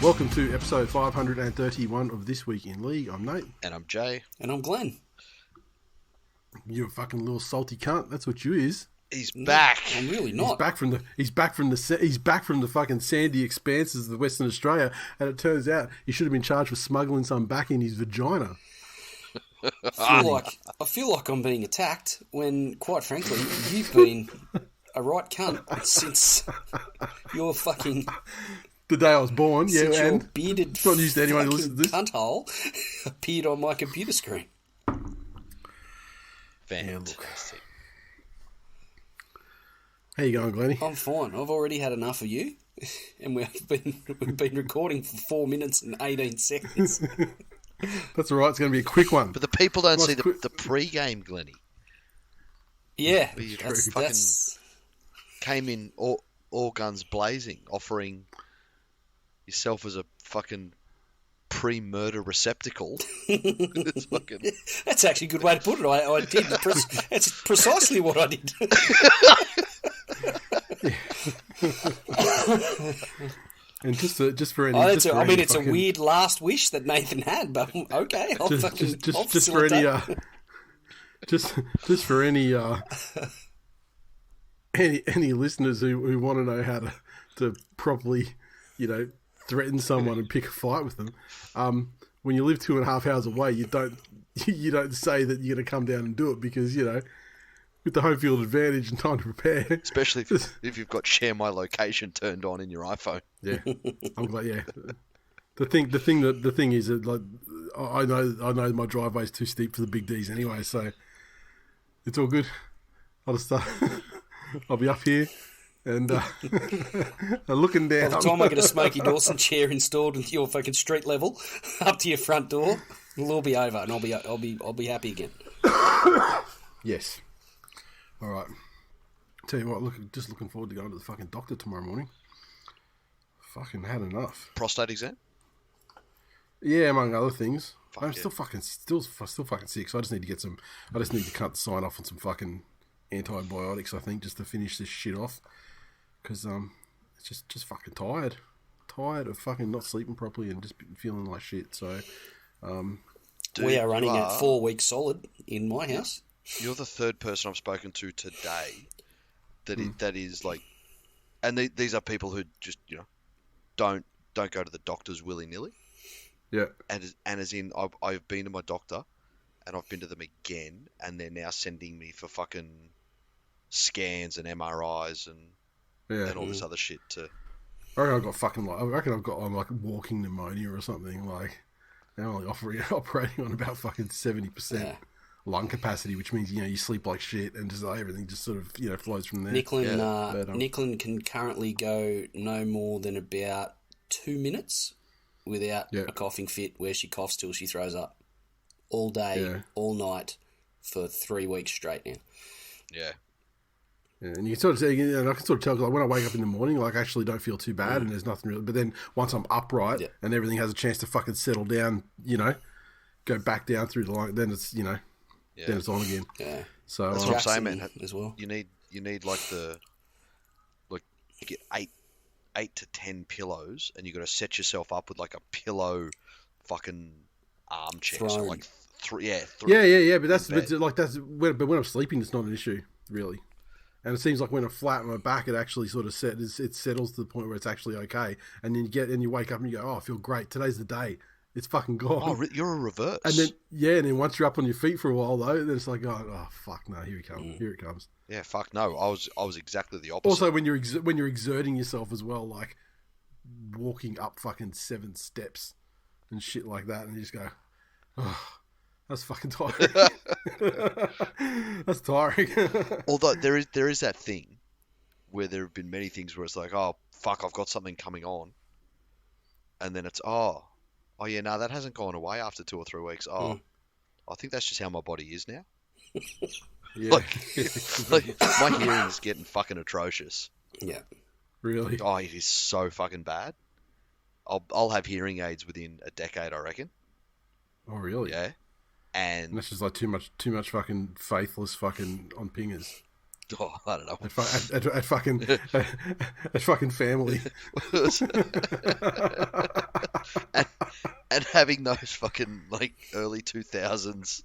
Welcome to episode 531 of This Week in League. I'm Nate. And I'm Jay. And I'm Glenn. You're a fucking little salty cunt. That's what you is. He's back. I'm really not. He's back from the fucking sandy expanses of Western Australia, and it turns out he should have been charged for smuggling some back in his vagina. I feel like I'm being attacked when, quite frankly, you've been a right cunt since your fucking... The day I was born, yeah, since and your bearded it's not used to anyone who listens to this. Cunt hole appeared on my computer screen. Fantastic. How you going, Glennie? I'm fine. I've already had enough of you, and we've been recording for 4 minutes and 18 seconds. That's all right. It's going to be a quick one. But the people don't see the pre-game, Glennie. Yeah, that's came in all guns blazing, offering yourself as a fucking pre-murder receptacle. That's actually a good way to put it. I did. That's precisely what I did. And just for any, it's a weird last wish that Nathan had, but okay, I'll just for any, just for any any listeners who want to know how to properly, threaten someone and pick a fight with them. When you live 2.5 hours away, you don't say that you're going to come down and do it because with the home field advantage and time to prepare. Especially if you've got share my location turned on in your iPhone. Yeah, I'm glad. Yeah, the thing is that like I know my driveway's too steep for the big D's anyway, so it's all good. I'll just I'll be up here and looking down. By the time I get a Smokey Dawson chair installed into your fucking street level, up to your front door, it'll all be over, and I'll be happy again. Yes. All right. Tell you what, just looking forward to going to the fucking doctor tomorrow morning. Fucking had enough. Prostate exam? Yeah, among other things. I'm yeah. still fucking sick, so I just need to cut the sign off on some fucking antibiotics, I think, just to finish this shit off. Because it's just fucking tired of fucking not sleeping properly and just feeling like shit. So Dude, we are running at 4 weeks solid in my house. You're the third person I've spoken to today that is like, and these are people who just don't go to the doctors willy nilly. Yeah, and as in I've been to my doctor, and I've been to them again, and they're now sending me for fucking scans and MRIs and all this other shit to. I reckon I've got like walking pneumonia or something. Like they're only operating on about fucking 70%. Lung capacity, which means you sleep like shit and just everything just sort of flows from there. Nicklin can currently go no more than about 2 minutes without a coughing fit, where she coughs till she throws up, all day, all night, for 3 weeks straight now. Yeah. Yeah, and you can sort of say, I can sort of tell, like when I wake up in the morning, like I actually don't feel too bad, and there's nothing really. But then once I'm upright and everything has a chance to fucking settle down, go back down through the line, then it's then it's on again. Yeah. So that's what I'm saying, man. As well, you need like you get 8 to 10 pillows, and you got to set yourself up with like a pillow, fucking armchair. So like three. But that's when I'm sleeping, it's not an issue really. And it seems like when I'm flat on my back, it actually sort of it settles to the point where it's actually okay. And then you wake up and you go, oh, I feel great. Today's the day. It's fucking gone. Oh, you're a reverse. And then once you're up on your feet for a while though, then it's like, oh fuck no, here it comes. Yeah, fuck no. I was exactly the opposite. Also, when you're exerting yourself as well, like walking up fucking 7 steps and shit like that, and you just go, oh, that's fucking tiring. That's tiring. Although there is that thing where there have been many things where it's like, oh fuck, I've got something coming on, and then it's oh yeah, no, that hasn't gone away after 2 or 3 weeks. I think that's just how my body is now. Yeah. like my hearing is getting fucking atrocious. Yeah. Really? Oh, it is so fucking bad. I'll have hearing aids within a decade, I reckon. Oh, really? Yeah. And that's just like too much fucking faithless fucking on pingers. Oh, I don't know. At fucking family. and having those fucking like early 2000s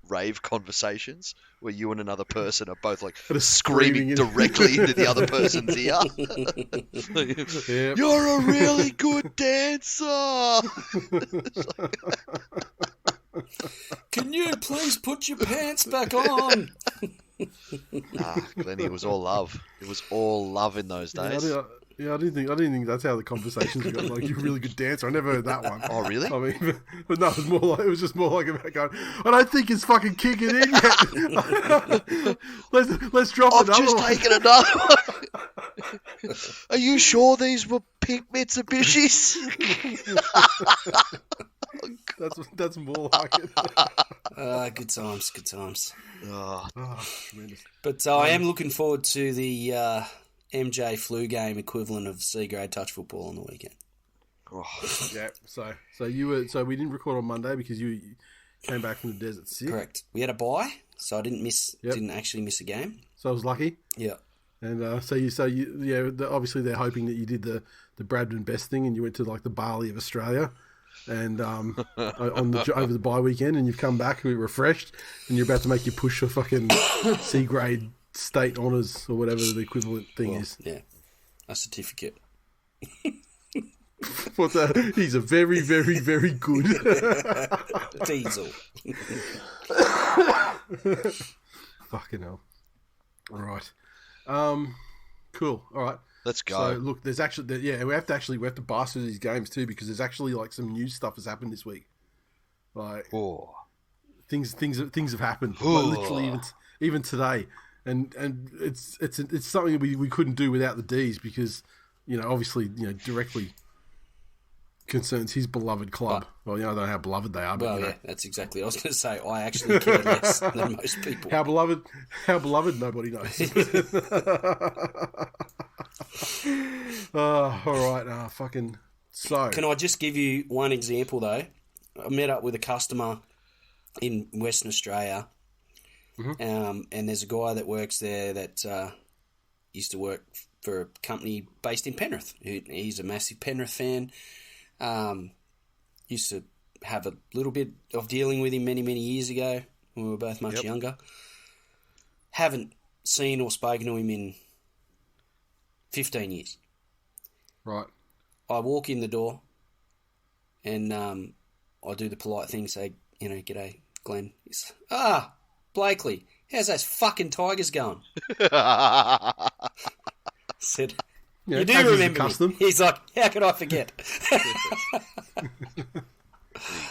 rave conversations where you and another person are both like screaming directly into the other person's ear. Yep. You're a really good dancer. Can you please put your pants back on? Glennie, it was all love. It was all love in those days. I didn't think that's how the conversations got. Like, you're a really good dancer. I never heard that one. Oh, really? I mean, but no, it was just more like about going, I don't think it's fucking kicking in yet. let's drop I've another just one. taken another one. Are you sure these were pink Mitsubishis? That's more like it. Good times, good times. Oh, Tremendous. But I am looking forward to the MJ flu game equivalent of C-grade touch football on the weekend. Yeah. So we didn't record on Monday because you came back from the desert sick. Correct. We had a bye, so I didn't actually miss a game. So I was lucky. Yeah. And obviously they're hoping that you did the Bradman Best thing and you went to like the Bali of Australia. And over the bye weekend, and you've come back refreshed, and you're about to make your push for fucking C grade state honours or whatever the equivalent thing is. Yeah, a certificate. He's a very, very, very good Diesel. Fucking hell! All right, cool. All right. Let's go. So look, there's actually we have to blast through these games too because there's actually like some news stuff has happened this week. Like things have happened. Like, literally even today, and it's something we couldn't do without the D's because obviously directly concerns his beloved club. Well, I don't know how beloved they are, but yeah, that's exactly. I was going to say I actually care less than most people. How beloved? Nobody knows. All right. Fucking so. Can I just give you one example though? I met up with a customer in Western Australia, and there's a guy that works there that used to work for a company based in Penrith. He's a massive Penrith fan. Used to have a little bit of dealing with him many, many years ago when we were both much younger. Haven't seen or spoken to him in 15 years. Right. I walk in the door and I do the polite thing, say, g'day, Glenn. He's, Blakely, how's those fucking Tigers going? Said, you do remember me. He's like, how could I forget? There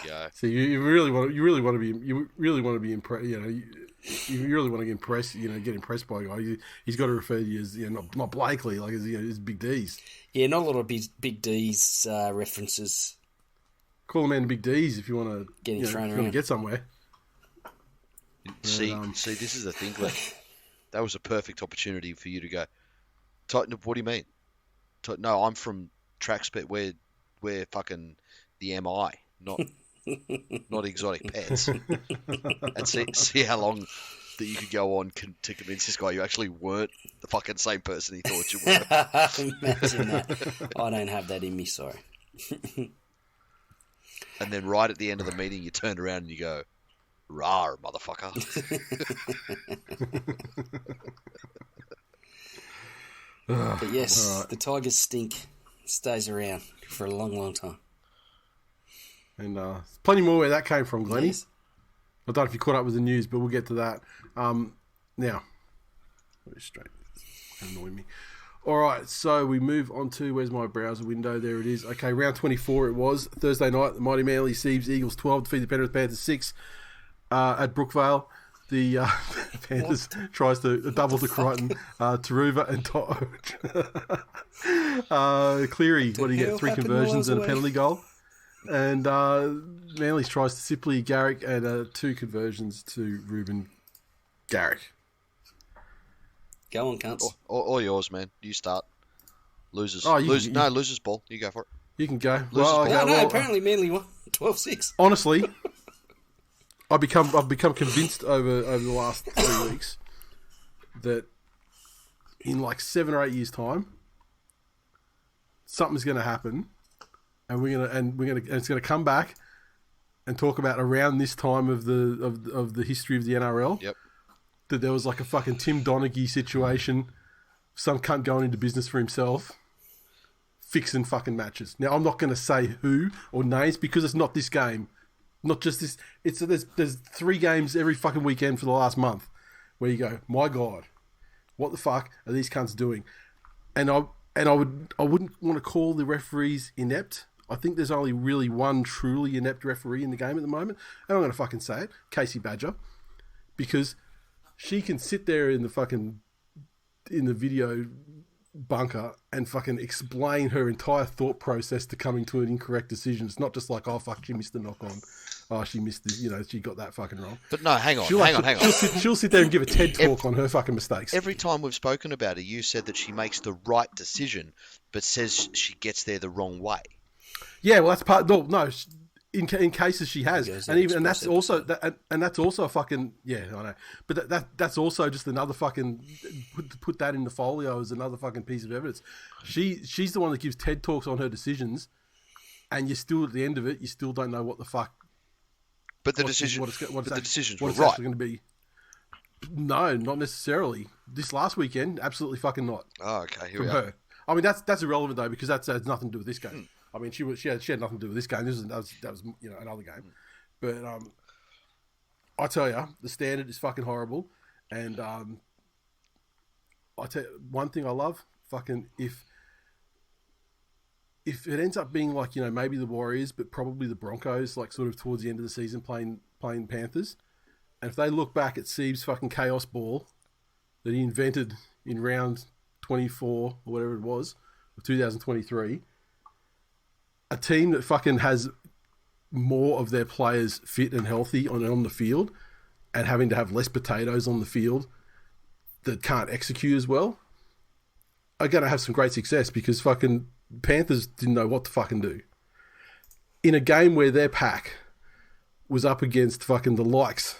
you go. So you really want to be impressed. You really want to get impressed. Get impressed by a guy. He's got to refer to you as not Blakely, like as Big D's. Yeah, not a lot of Big D's references. Call a man Big D's if you want to get if you want to get somewhere. See, this is the thing. Like, that was a perfect opportunity for you to go. What do you mean? No, I'm from Trackspet. We're fucking the MI, not exotic pets. And see how long that you could go on to convince this guy you actually weren't the fucking same person he thought you were. Imagine that. I don't have that in me, sorry. And then right at the end of the meeting, you turned around and you go, "Rawr, motherfucker." But yes, the Tigers stink. Stays around for a long, long time. And plenty more where that came from, Glennie. Yes. I don't know if you caught up with the news, but we'll get to that. Now, very straight. Annoying me. All right, so we move on to, where's my browser window? There it is. Okay, round 24 it was. Thursday night, the Mighty Manly Seabs Eagles 12 defeat the Penrith Panthers 6 at Brookvale. The Panthers tries to double to Crichton, Taruva and Cleary. What do you get? 3 conversions and a penalty goal. And Manly tries to Sipley Garrick and 2 conversions to Ruben Garrick. Go on, cunts. All yours, man. You start. Losers. Oh, losers ball. You go for it. You can go. Apparently Manly won 12-6. Honestly, I've become convinced over the last 3 weeks that in like 7 or 8 years' time, something's going to happen and it's gonna come back and talk about around this time of the history of the NRL. Yep. That there was like a fucking Tim Donaghy situation, some cunt going into business for himself, fixing fucking matches. Now I'm not going to say who or names because it's not this game, not just this. There's 3 games every fucking weekend for the last month, where you go, my God, what the fuck are these cunts doing? And I wouldn't want to call the referees inept. I think there's only really one truly inept referee in the game at the moment, and I'm going to fucking say it, Casey Badger, because she can sit there in the video bunker and fucking explain her entire thought process to coming to an incorrect decision. It's not just like, oh fuck, she missed the knock on. Oh, she missed this, she got that fucking wrong. But no, hang on. She'll sit there and give a TED talk on her fucking mistakes. Every time we've spoken about her, you said that she makes the right decision, but says she gets there the wrong way. Yeah, well, that's part. No, in cases she has, and that's also a fucking I know, but that's also just another fucking put that in the folio as another fucking piece of evidence. She's the one that gives TED talks on her decisions, and you still at the end of it, you still don't know what the fuck. But the decisions were right. Going to be. No, not necessarily. This last weekend, absolutely fucking not. Oh, okay. Here from we her. are. I mean, that's irrelevant though, because that has nothing to do with this game. I mean, she had nothing to do with this game. That was another game. But I tell you, the standard is fucking horrible. And I tell you, one thing I love, fucking if it ends up being like maybe the Warriors, but probably the Broncos, like sort of towards the end of the season playing Panthers, and if they look back at Siebes' fucking chaos ball that he invented in round 24 or whatever it was of 2023. A team that fucking has more of their players fit and healthy on the field and having to have less potatoes on the field that can't execute as well are going to have some great success because fucking Panthers didn't know what to fucking do. In a game where their pack was up against fucking the likes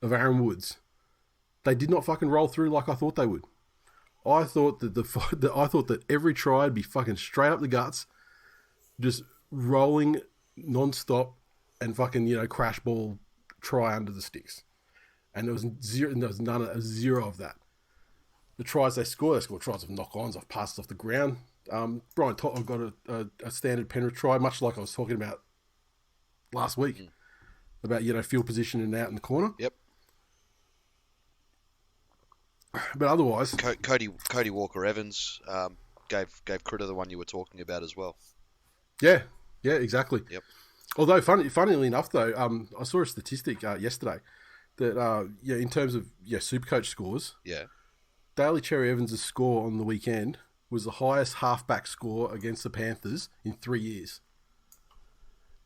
of Aaron Woods, they did not fucking roll through like I thought they would. I thought that every try would be fucking straight up the guts, just rolling non-stop and fucking, crash ball try under the sticks. And there was zero of that. The tries they scored tries of knock-ons, off passes off the ground. Brian Totten got a standard Penrith try, much like I was talking about last week, about, field position and out in the corner. Yep. But otherwise... Cody Walker-Evans gave credit to the one you were talking about as well. Yeah, exactly. Yep. Although, funnily enough, though, I saw a statistic yesterday that, in terms of Supercoach scores, Daly Cherry Evans' score on the weekend was the highest halfback score against the Panthers in 3 years.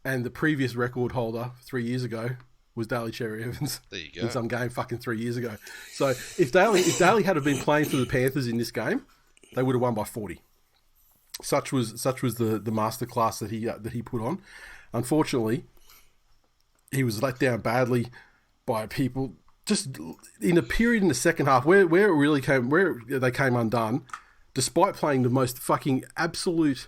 And the previous record holder 3 years ago was Daly Cherry Evans. There you go. In some game fucking 3 years ago. So if Daly had been playing for the Panthers in this game, they would have won by 40. Such was the masterclass that he put on. Unfortunately, he was let down badly by people just in a period in the second half where they came undone, despite playing the most fucking absolute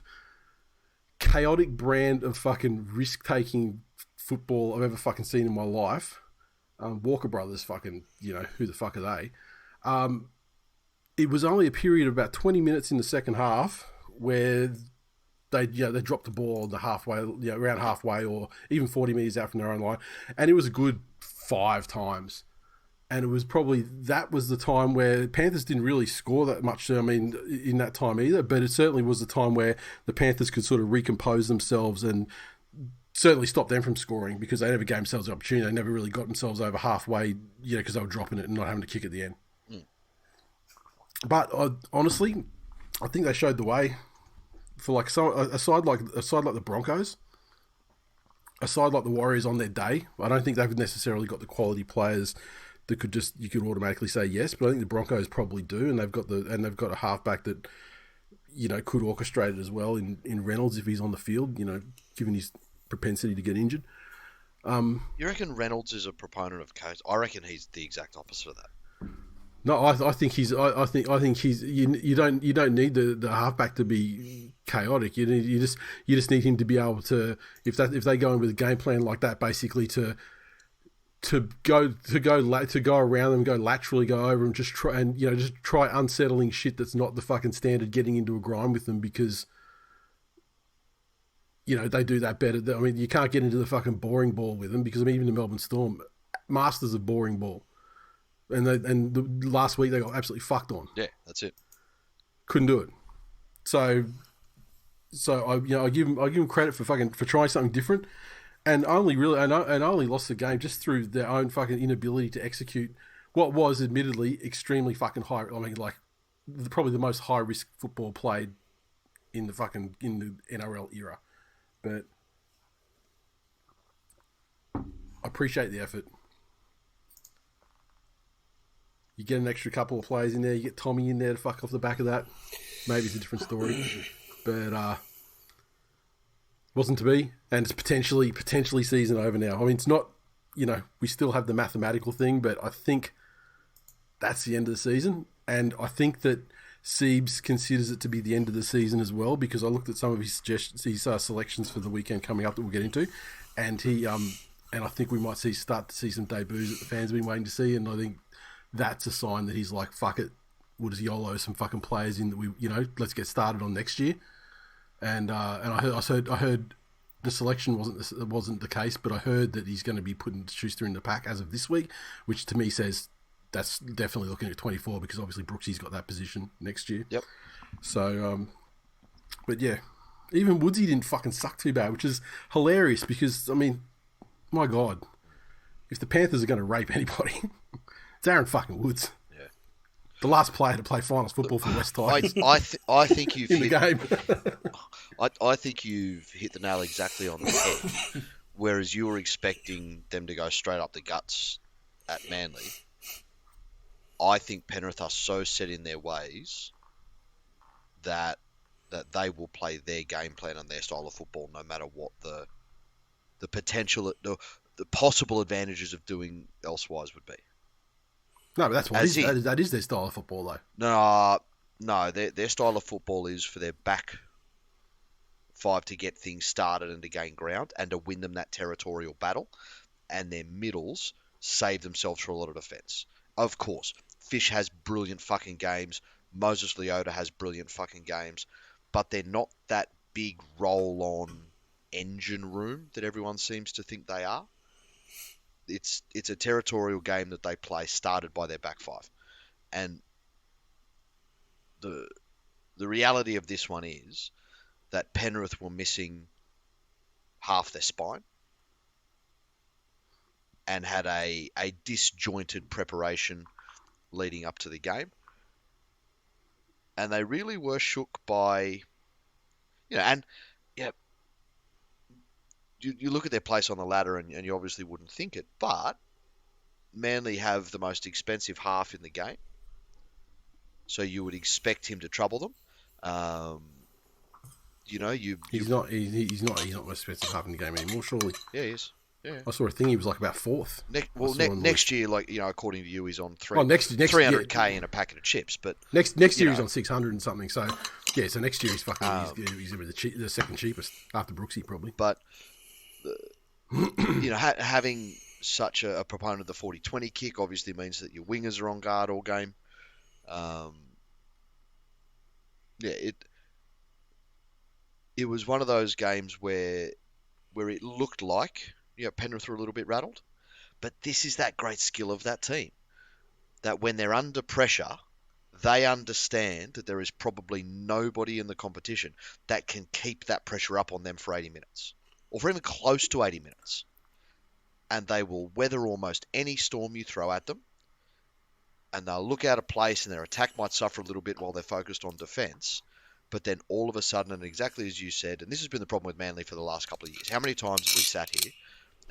chaotic brand of fucking risk-taking football I've ever fucking seen in my life. Walker Brothers fucking, who the fuck are they? It was only a period of about 20 minutes in the second half where they dropped the ball on the halfway, around halfway or even 40 metres out from their own line. And it was a good 5 times. And it was that was the time where Panthers didn't really score that much, in that time either, but it certainly was the time where the Panthers could sort of recompose themselves and certainly stop them from scoring because they never gave themselves the opportunity. They never really got themselves over halfway, because they were dropping it and not having to kick at the end. But honestly, I think they showed the way for like a side like the Broncos, a side like the Warriors on their day. I don't think they've necessarily got the quality players that you could automatically say yes, but I think the Broncos probably do, and they've got a halfback that could orchestrate it as well in Reynolds if he's on the field, given his propensity to get injured. You reckon Reynolds is a proponent of chaos? I reckon he's the exact opposite of that. No, I think he's. I think he's. You don't need the halfback to be chaotic. You just need him to be able to, if they go in with a game plan like that, basically to go around them, go laterally, go over them, just try unsettling shit that's not the fucking standard, getting into a grind with them, because they do that better. I mean, you can't get into the fucking boring ball with them, because even the Melbourne Storm, masters of boring ball. And the last week they got absolutely fucked on. Yeah, that's it. Couldn't do it. So I give him credit for trying something different, and only lost the game just through their own fucking inability to execute what was admittedly extremely fucking high. I mean, like probably the most high risk football played in the NRL era. But I appreciate the effort. You get an extra couple of players in there. You get Tommy in there to fuck off the back of that. Maybe it's a different story, but wasn't to be, and it's potentially season over now. I mean, it's not. We still have the mathematical thing, but I think that's the end of the season, and I think that Siebes considers it to be the end of the season as well, because I looked at some of his suggestions, his selections for the weekend coming up that we'll get into, and he and I think we might start to see some debuts that the fans have been waiting to see, and I think that's a sign that he's like, fuck it, we'll just YOLO some fucking players in that we, let's get started on next year. And I heard the selection wasn't the case, but I heard that he's going to be putting Schuster in the pack as of this week, which to me says that's definitely looking at 24, because obviously Brooksy's got that position next year. Yep. So, but yeah, even Woodsy didn't fucking suck too bad, which is hilarious, because I mean, my God, if the Panthers are going to rape anybody, it's Aaron fucking Woods. Yeah. The last player to play finals football for West Tigers. I think you've in the game. I think you've hit the nail exactly on the head. Whereas you were expecting them to go straight up the guts at Manly, I think Penrith are so set in their ways that they will play their game plan and their style of football, no matter what the potential, the possible advantages of doing elsewise would be. No, but that's what that is their style of football, though. No, their style of football is for their back five to get things started and to gain ground and to win them that territorial battle, and their middles save themselves for a lot of defence. Of course, Fish has brilliant fucking games. Moses Leota has brilliant fucking games, but they're not that big roll-on engine room that everyone seems to think they are. It's a territorial game that they play started by their back five. And the reality of this one is that Penrith were missing half their spine and had a disjointed preparation leading up to the game. And they really were shook by, you look at their place on the ladder and you obviously wouldn't think it, but Manly have the most expensive half in the game, so you would expect him to trouble them. He's not most expensive half in the game anymore, surely. Yeah, he is. Yeah. I saw a thing he was like about fourth. Next year, according to you, he's on 300K in a packet of chips. But next year he's on 600 and something. So yeah, so next year he's fucking he's the second cheapest after Brooksy probably. But having such a proponent of the 40-20 kick obviously means that your wingers are on guard all game. It was one of those games where it looked like Penrith were a little bit rattled, but this is that great skill of that team, that when they're under pressure, they understand that there is probably nobody in the competition that can keep that pressure up on them for 80 minutes, or for even close to 80 minutes. And they will weather almost any storm you throw at them, and they'll look out of place and their attack might suffer a little bit while they're focused on defence. But then all of a sudden, and exactly as you said, and this has been the problem with Manly for the last couple of years, how many times have we sat here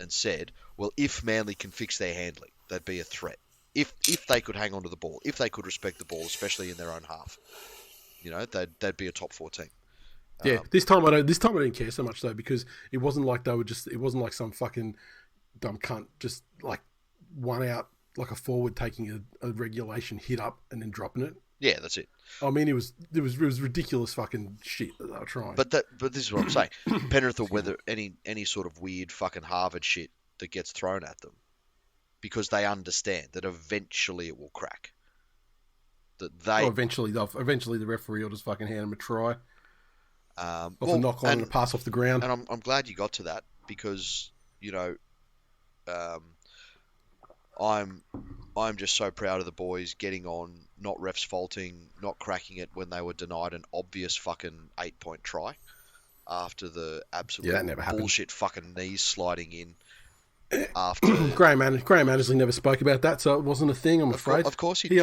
and said, well, if Manly can fix their handling, they'd be a threat. If they could hang on to the ball, if they could respect the ball, especially in their own half, they'd be a top 4 team. Yeah, this time I didn't care so much though, because it wasn't like it wasn't like some fucking dumb cunt just like one out like a forward taking a regulation hit up and then dropping it. Yeah, that's it. I mean, it was ridiculous fucking shit that they were trying. But this is what I'm saying. Penrith or whether any sort of weird fucking Harvard shit that gets thrown at them, because they understand that eventually it will crack. That they eventually the referee will just fucking hand them a try. Off a knock on and a pass off the ground. And I'm glad you got to that, because I'm just so proud of the boys getting on, not refs faulting, not cracking it when they were denied an obvious fucking 8-point try after the absolute bullshit fucking knees sliding in. After Graham Annesley never spoke about that, so it wasn't a thing. I'm afraid. Of course he did. He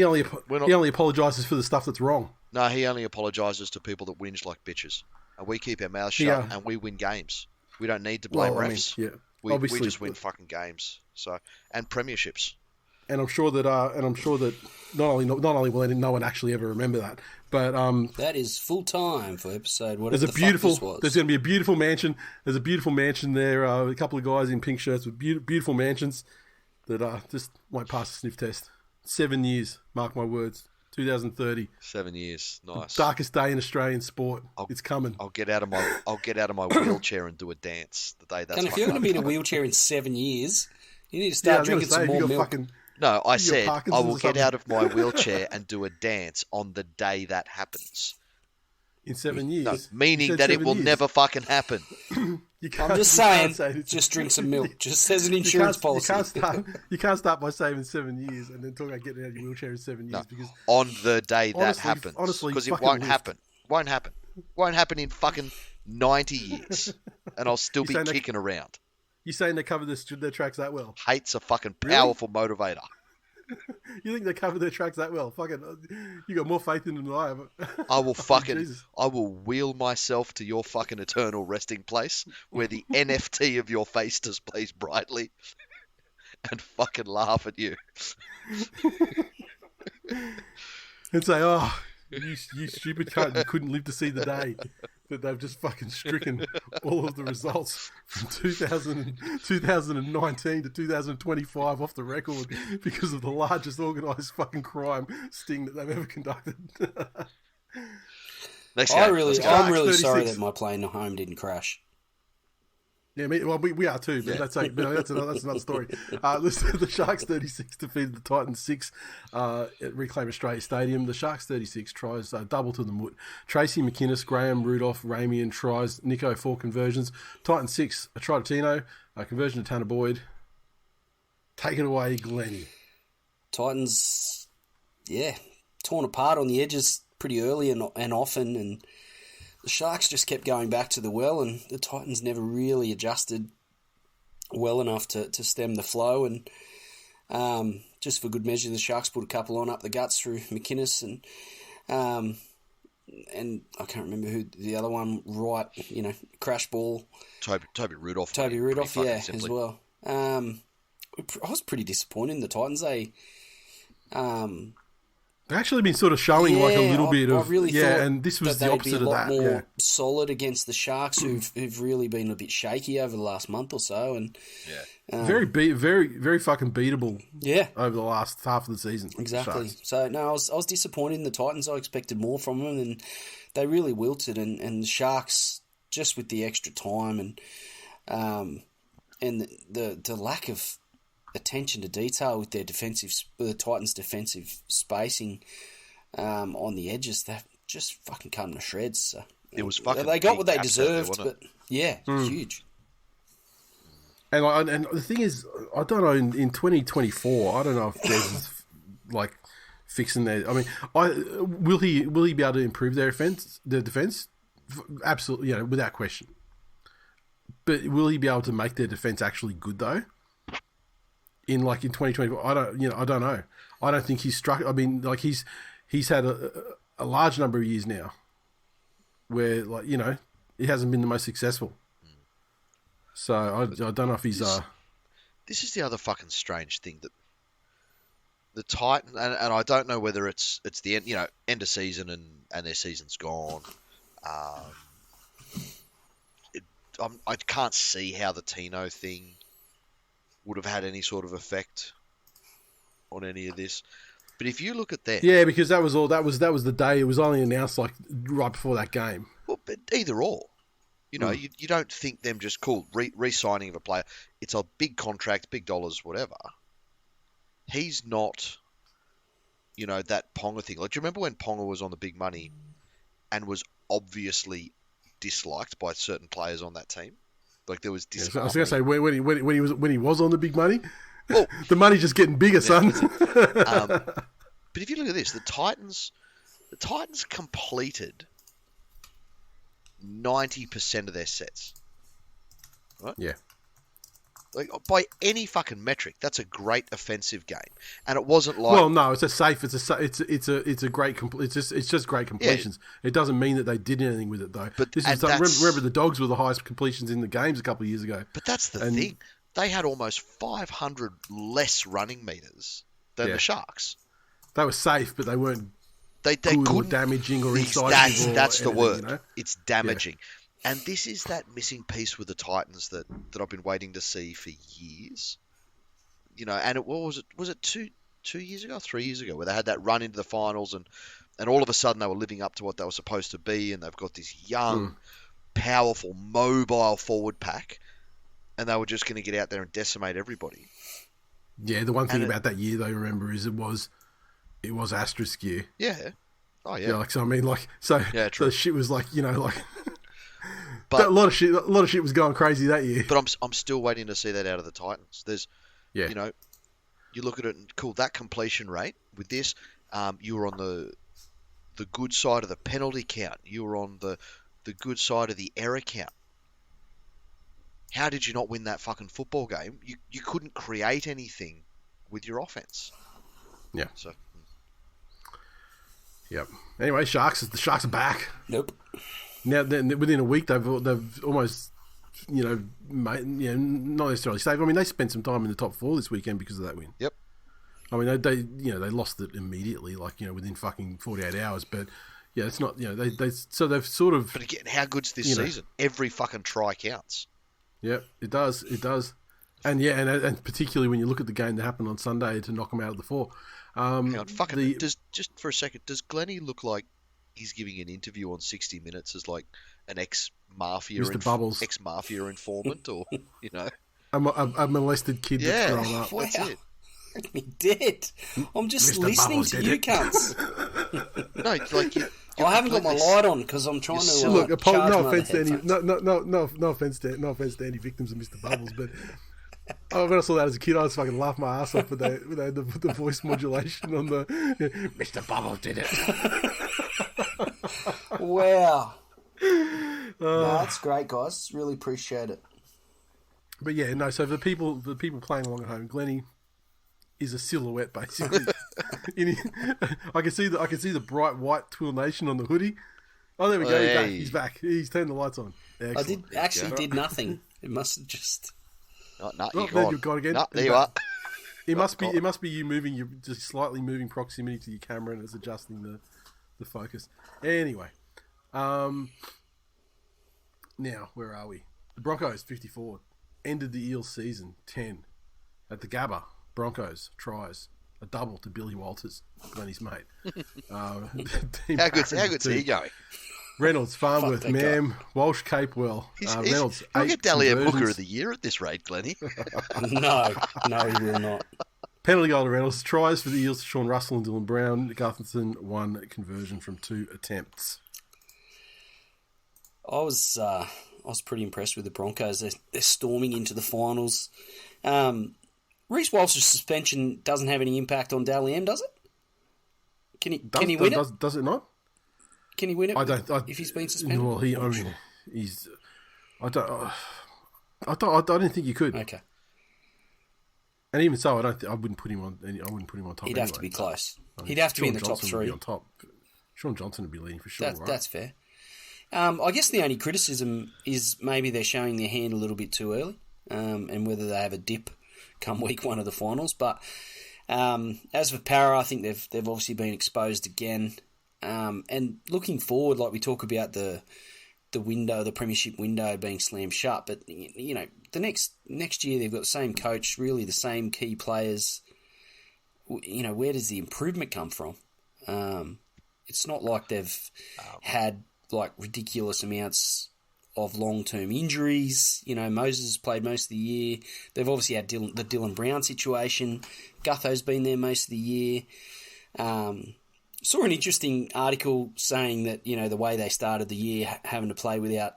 only apologises for the stuff that's wrong. No, he only apologises to people that whinge like bitches, and we keep our mouths shut and we win games. We don't need to blame refs. We just win fucking games. So, and premierships. And I'm sure that not only will no one actually ever remember that, but that is full time for episode. There's going to be a beautiful mansion. There's a beautiful mansion there. A couple of guys in pink shirts with beautiful mansions that just won't pass the sniff test. 7 years, mark my words. 2030. 7 years, nice. Darkest day in Australian sport. It's coming. I'll get out of my wheelchair and do a dance the day that's. And if you're going to be in a wheelchair in 7 years, you need to start drinking some more milk. No, I said I will get out of my wheelchair and do a dance on the day that happens. In 7 years? No, meaning that it will never fucking happen. I'm just saying, just drink some milk. Just says an insurance policy. You can't start by saying 7 years and then talk about getting out of your wheelchair in 7 years. Because on the day that happens. Because it won't happen. Won't happen. Won't happen in fucking 90 years. And I'll still be kicking around. You saying they cover their tracks that well? Hate's a fucking powerful motivator. You think they cover their tracks that well? Fucking, you got more faith in them than I have. I will I will wheel myself to your fucking eternal resting place where the NFT of your face displays brightly and fucking laugh at you. And say, oh, you stupid cunt, you couldn't live to see the day that they've just fucking stricken all of the results from 2019 to 2025 off the record because of the largest organised fucking crime sting that they've ever conducted. I'm really sorry that my plane home didn't crash. Yeah, we are too, but that's another story. The Sharks 36 defeated the Titans 6 at Reclaim Australia Stadium. The Sharks 36 tries double to the Moot. Tracy McInnes, Graham, Rudolph, Ramian tries. Nico 4 conversions. Titans 6, a try to Tino, a conversion to Tanner Boyd. Take it away, Glennie. Titans, torn apart on the edges pretty early and often, and the Sharks just kept going back to the well, and the Titans never really adjusted well enough to stem the flow. And just for good measure, the Sharks put a couple on up the guts through McInnes and I can't remember who the other one. Crash ball. Toby Rudolph. As well. I was pretty disappointed in the Titans. They've actually been sort of showing like a little bit of... I really thought and this was the opposite of that. More solid against the Sharks, who've really been a bit shaky over the last month or so. And very very fucking beatable over the last half of the season. Exactly. So, no, I was disappointed in the Titans. I expected more from them, and they really wilted. And the Sharks, just with the extra time and the lack of attention to detail with the Titans' defensive spacing on the edges, they've just fucking come to shreds. So it was fucking. They got what they deserved, but huge. And the thing is, I don't know in 2024. I don't know if there's like fixing their. I mean, will he be able to improve their defense? Absolutely, without question. But will he be able to make their defense actually good though? In 2024, I don't know. I don't think he's struck. I mean, like he's had a large number of years now where he hasn't been the most successful. So I don't know if he's. This is the other fucking strange thing that the Titans, and I don't know whether it's the end of season and their season's gone. I can't see how the Tino thing would have had any sort of effect on any of this. But if you look at that, yeah, because that was the day. It was only announced like right before that game. Well, but either or, you know, you don't think them just cool re-signing of a player. It's a big contract, big dollars, whatever. He's not, you know, that Ponga thing. Like, do you remember when Ponga was on the big money and was obviously disliked by certain players on that team? Like, there was disharmony. I was going to say when he was on the big money, well, the money's just getting bigger, son. But if you look at this, the Titans completed 90% of their sets. Right? Yeah. Like, by any fucking metric, that's a great offensive game, and it wasn't like. Well, no, it's a great. It's just great completions. Yeah. It doesn't mean that they did anything with it though. But this is remember the Dogs were the highest completions in the games a couple of years ago. But that's the thing. They had almost 500 less running meters than the Sharks. They were safe, but they weren't. They good or damaging or incisive. That's the word. You know? It's damaging. Yeah. And this is that missing piece with the Titans that I've been waiting to see for years. You know, and was it 2 years ago, 3 years ago, where they had that run into the finals and all of a sudden they were living up to what they were supposed to be, and they've got this young, powerful, mobile forward pack, and they were just going to get out there and decimate everybody. Yeah, the one thing about that year, though, remember, is it was asterisk year. Yeah. Oh, yeah. Yeah, like, so I mean, like, so yeah, true. The shit was like, you know, like... But a lot of shit was going crazy that year. But I'm still waiting to see that out of the Titans. There's, you know, you look at it and cool, that completion rate with this, you were on the good side of the penalty count. You were on the good side of the error count. How did you not win that fucking football game? You couldn't create anything with your offense. Yeah. So. Yep. Anyway, the Sharks are back. Nope. Now, within a week, they've almost, not necessarily saved. I mean, they spent some time in the top 4 this weekend because of that win. Yep. I mean, they lost it immediately, like, within fucking 48 hours. But yeah, it's not, so they've sort of. But again, how good's this season? Every fucking try counts. Yep, it does. And yeah, and particularly when you look at the game that happened on Sunday to knock them out of the 4. Hang on, just for a second, does Glennie look like he's giving an interview on 60 Minutes as like an ex-mafia informant, or a molested kid that's grown up. Wow. That's it. He did. I'm just Mr. listening Bubbles to you cunts. No, it's like I haven't got my light on because I'm trying to look. no offense to any victims of Mr. Bubbles, but when I saw that as a kid, I was fucking laughed my ass off with the voice modulation on the Mr. Bubbles did it. Wow. No, that's great, guys. Really appreciate it. But yeah, no. So the people playing along at home, Glennie is a silhouette basically. I can see the bright white TWiL Nation on the hoodie. Oh, there we go. Hey. He's back. He's turned the lights on. Excellent. I did nothing. It must have just. You've got again. No, there you are. It must be you moving. You're just slightly moving proximity to your camera, and it's adjusting the focus. Anyway, now where are we? The Broncos 54 ended the Eels season 10 at the Gabba. Broncos tries a double to Billy Walters, Glennie's mate. How good's he going? Reynolds, Farnworth, Mam, Walsh, Capewell. Reynolds, he'll get Dahlia conversions. Booker of the Year at this rate, Glennie. No, he will not. Penalty goal to Reynolds. Tries for the Eels to Sean Russell and Dylan Brown. Gutherson, 1 conversion from 2 attempts. I was pretty impressed with the Broncos. They're storming into the finals. Reece Walsh's suspension doesn't have any impact on Dally M, does it? Can he win it? Does it not? Can he win it if he's been suspended? Well, I don't think you could. Okay. And even so, I wouldn't put him on. I wouldn't put him on top. He'd have to be close. I mean, He'd have to be in the Sean top Johnson 3. Would be on top. Sean Johnson would be leading for sure. Right? That's fair. I guess the only criticism is maybe they're showing their hand a little bit too early, and whether they have a dip come week 1 of the finals. But as for Para, I think they've obviously been exposed again. And looking forward, like we talk about the window, the premiership window being slammed shut, but the next year they've got the same coach, really the same key players. where does the improvement come from? It's not like they've had like ridiculous amounts of long-term injuries. Moses has played most of the year. They've obviously had the Dylan Brown situation. Gutho's been there most of the year. Saw an interesting article saying that the way they started the year having to play without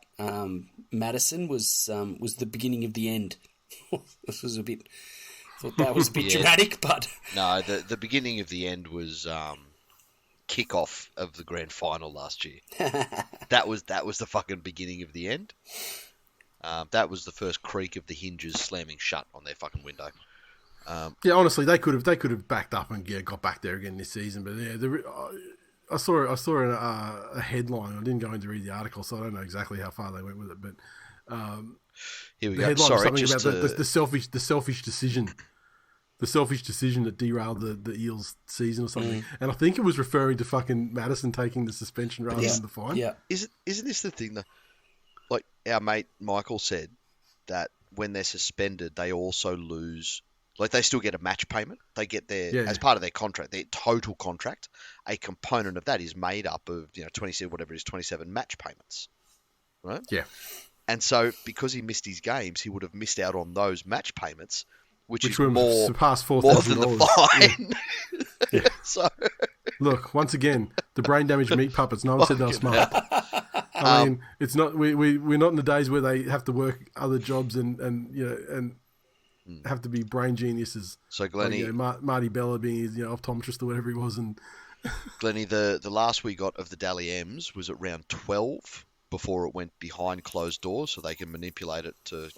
Madison was the beginning of the end. This was thought that was a bit dramatic, but no, the beginning of the end was kickoff of the grand final last year. that was the fucking beginning of the end. That was the first creak of the hinges slamming shut on their fucking window. Honestly, they could have backed up and got back there again this season. But I saw a headline. I didn't go in to read the article, so I don't know exactly how far they went with it. But here we the go. headline Sorry, was something about the selfish decision. The selfish decision that derailed the Eels season or something. And I think it was referring to fucking Madison taking the suspension rather than the fine. Yeah. Isn't this the thing, though? Like our mate Michael said, that when they're suspended, they also lose... Like, they still get a match payment. They get as part of their contract, their total contract, a component of that is made up of, 27 match payments. Right? Yeah. And so, because he missed his games, he would have missed out on those match payments, which is would more surpass than the fine. Yeah. So, look, once again, the brain damaged meat puppets. No one said they were smart. I mean, it's not we're not in the days where they have to work other jobs and have to be brain geniuses. So Glennie, like, Marty Bella being his optometrist or whatever he was, and Glennie, the last we got of the Dally M's was at round 12 before it went behind closed doors, so they can manipulate it to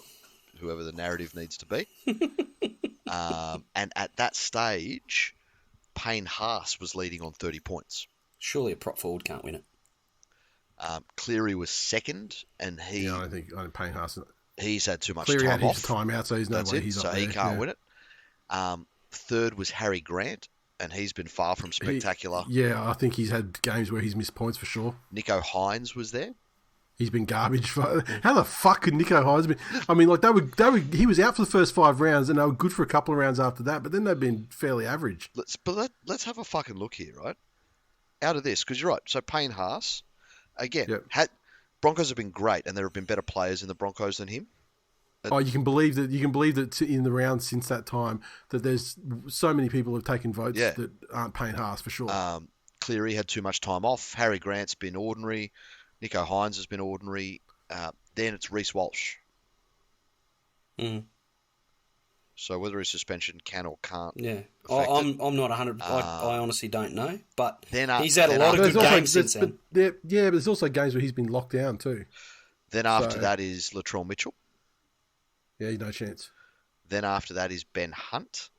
whoever the narrative needs to be. And at that stage, Payne Haas was leading on 30 points. Surely a prop forward can't win it. Cleary was second, and he... Yeah, I don't think Payne Haas... He's had too much Cleary time had off. Heaps of time out, so he's no way he's so up he there. can't win it. Third was Harry Grant, and he's been far from spectacular. I think he's had games where he's missed points for sure. Nico Hines was there. He's been garbage. How the fuck could Nico Hines be? I mean, like he was out for the first 5 rounds, and they were good for a couple of rounds after that. But then they've been fairly average. Let's have a fucking look here, right? Out of this, because you're right. So Payne Haas, again, Broncos have been great, and there have been better players in the Broncos than him. You can believe that in the round since that time that there's so many people have taken votes that aren't Payne Haas for sure. Cleary had too much time off. Harry Grant's been ordinary. Nico Hines has been ordinary. Then it's Reece Walsh. So whether his suspension can or can't. Yeah, I'm not 100%. I honestly don't know, but he's had a lot of good games since then. But there's also games where he's been locked down too. Then after that is Latrell Mitchell. Yeah, no chance. Then after that is Ben Hunt.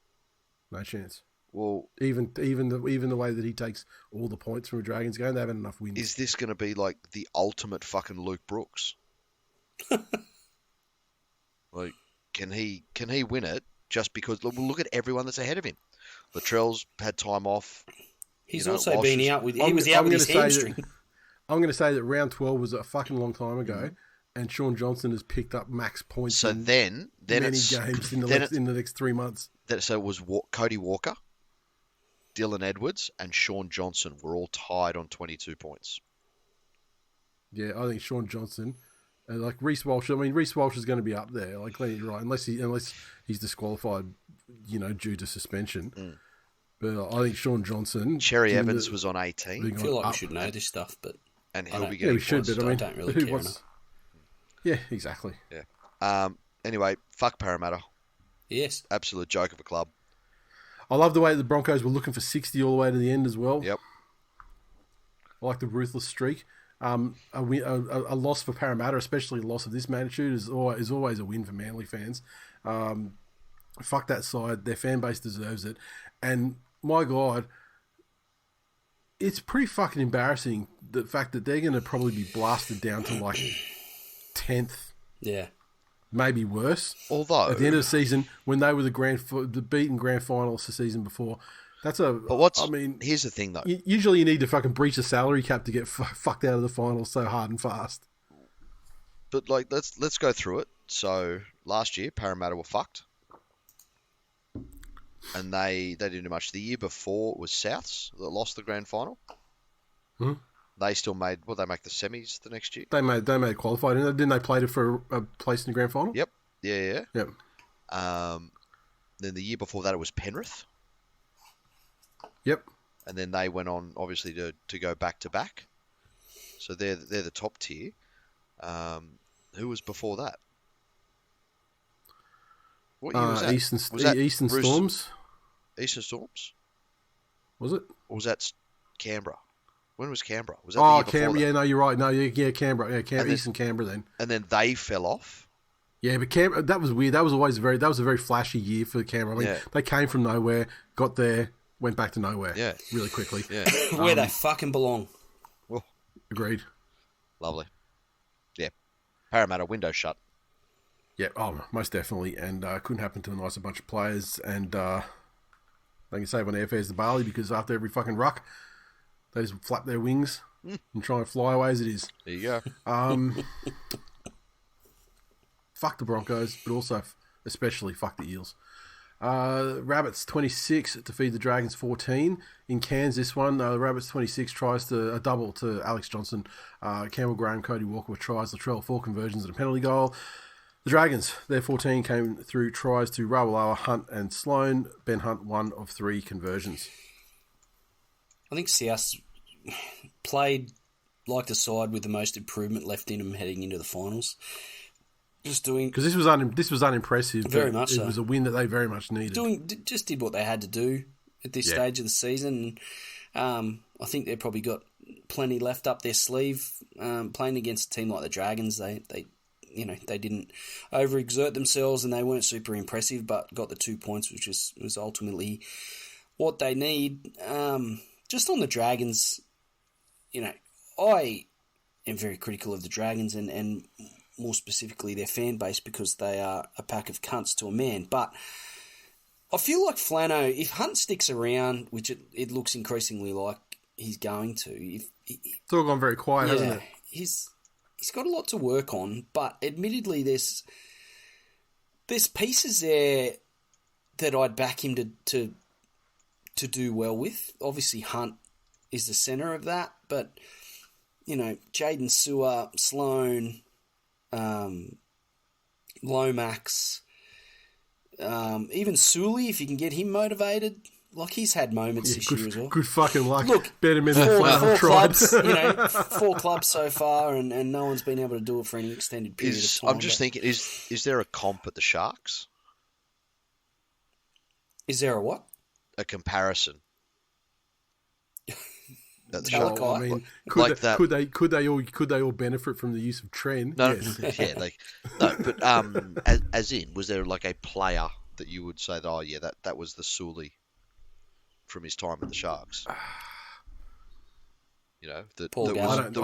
No chance. Well, even the way that he takes all the points from a Dragons game, they haven't enough wins. Is this going to be like the ultimate fucking Luke Brooks? Like, can he win it just because? Look at everyone that's ahead of him. Latrell's had time off. He's also been out with. He was out with his hamstring. I'm going to say that round 12 was a fucking long time ago, and Sean Johnson has picked up max points. So then many games in the next 3 months. So it was Cody Walker, Dylan Edwards, and Sean Johnson were all tied on 22 points. Yeah, I think Sean Johnson, like Reece Walsh. I mean, Reece Walsh is going to be up there. Like, Glennie's right, unless he's disqualified, due to suspension. But I think Sean Johnson. Cherry Evans was on 18. I feel like we should know this stuff, but and he'll be getting. We should, but I don't really care enough. Yeah, exactly. Yeah. Anyway, fuck Parramatta. Yes. Absolute joke of a club. I love the way the Broncos were looking for 60 all the way to the end as well. Yep. I like the ruthless streak. A loss for Parramatta, especially a loss of this magnitude, is always a win for Manly fans. Fuck that side. Their fan base deserves it. And my God, it's pretty fucking embarrassing, the fact that they're going to probably be blasted down to like 10th. Yeah. Maybe worse. Although at the end of the season, when they were the beaten grand finalists the season before, here's the thing though. Usually you need to fucking breach the salary cap to get fucked out of the finals so hard and fast. But like, let's go through it. So last year, Parramatta were fucked. and they didn't do much. The year before was Souths that lost the grand final. Hmm? They still made. Well, they make the semis the next year. They made qualified. Didn't they play for a place in the grand final? Yep. Yeah. Yep. Then the year before that it was Penrith. Yep. And then they went on, obviously, to go back to back. So they're the top tier. Who was before that? What year was that? Eastern Storms. Eastern Storms? Was it? Or was that Canberra? When was Canberra? Was that the year before Canberra. that? Yeah, no, you're right. No, yeah, Canberra. Yeah, Eastern Canberra then. And then they fell off. Yeah, but Canberra, that was weird. That was a very flashy year for Canberra. I mean, they came from nowhere, got there, went back to nowhere. Yeah. Really quickly. Yeah. Where they fucking belong. Well, agreed. Lovely. Yeah. Parramatta window shut. Yeah, most definitely. And couldn't happen to a nicer bunch of players. And they can save on airfares to Bali because after every fucking ruck, they just flap their wings and try and fly away as it is. There you go. Fuck the Broncos, but also especially fuck the Eels. Rabbits 26 to feed the Dragons 14. In Cairns, this one, the Rabbits 26 tries to a double to Alex Johnson, Campbell Graham, Cody Walker with tries, Latrell 4 conversions and a penalty goal. The Dragons, their 14 came through tries to Rawalawa, Hunt and Sloan. Ben Hunt 1 of 3 conversions. I think South played like the side with the most improvement left in them heading into the finals. Just doing because this was unimpressive. Very much so. It was a win that they very much needed. Just did what they had to do at this stage of the season. I think they've probably got plenty left up their sleeve. Playing against a team like the Dragons, they didn't overexert themselves and they weren't super impressive, but got the 2 points, which was ultimately what they need. Just on the Dragons, I am very critical of the Dragons and more specifically their fan base because they are a pack of cunts to a man. But I feel like Flano, if Hunt sticks around, which it looks increasingly like he's going to, it's all gone very quiet, hasn't it? He's got a lot to work on, but admittedly there's pieces there that I'd back him to do well with. Obviously Hunt is the centre of that, but Jaden Sewer, Sloan, Lomax, even Sully, if you can get him motivated. Like, he's had moments this year as well. Good fucking luck. Look, better men than four clubs, 4 clubs so far, and no one's been able to do it for any extended period of time. I'm just thinking, is there a comp at the Sharks? Is there a what? A comparison. At the Malachi. Sharks? I mean, could they all benefit from the use of Trent? No, yes. but as in, was there like a player that you would say, oh yeah, that was the Sully from his time at the Sharks? Paul Gallen.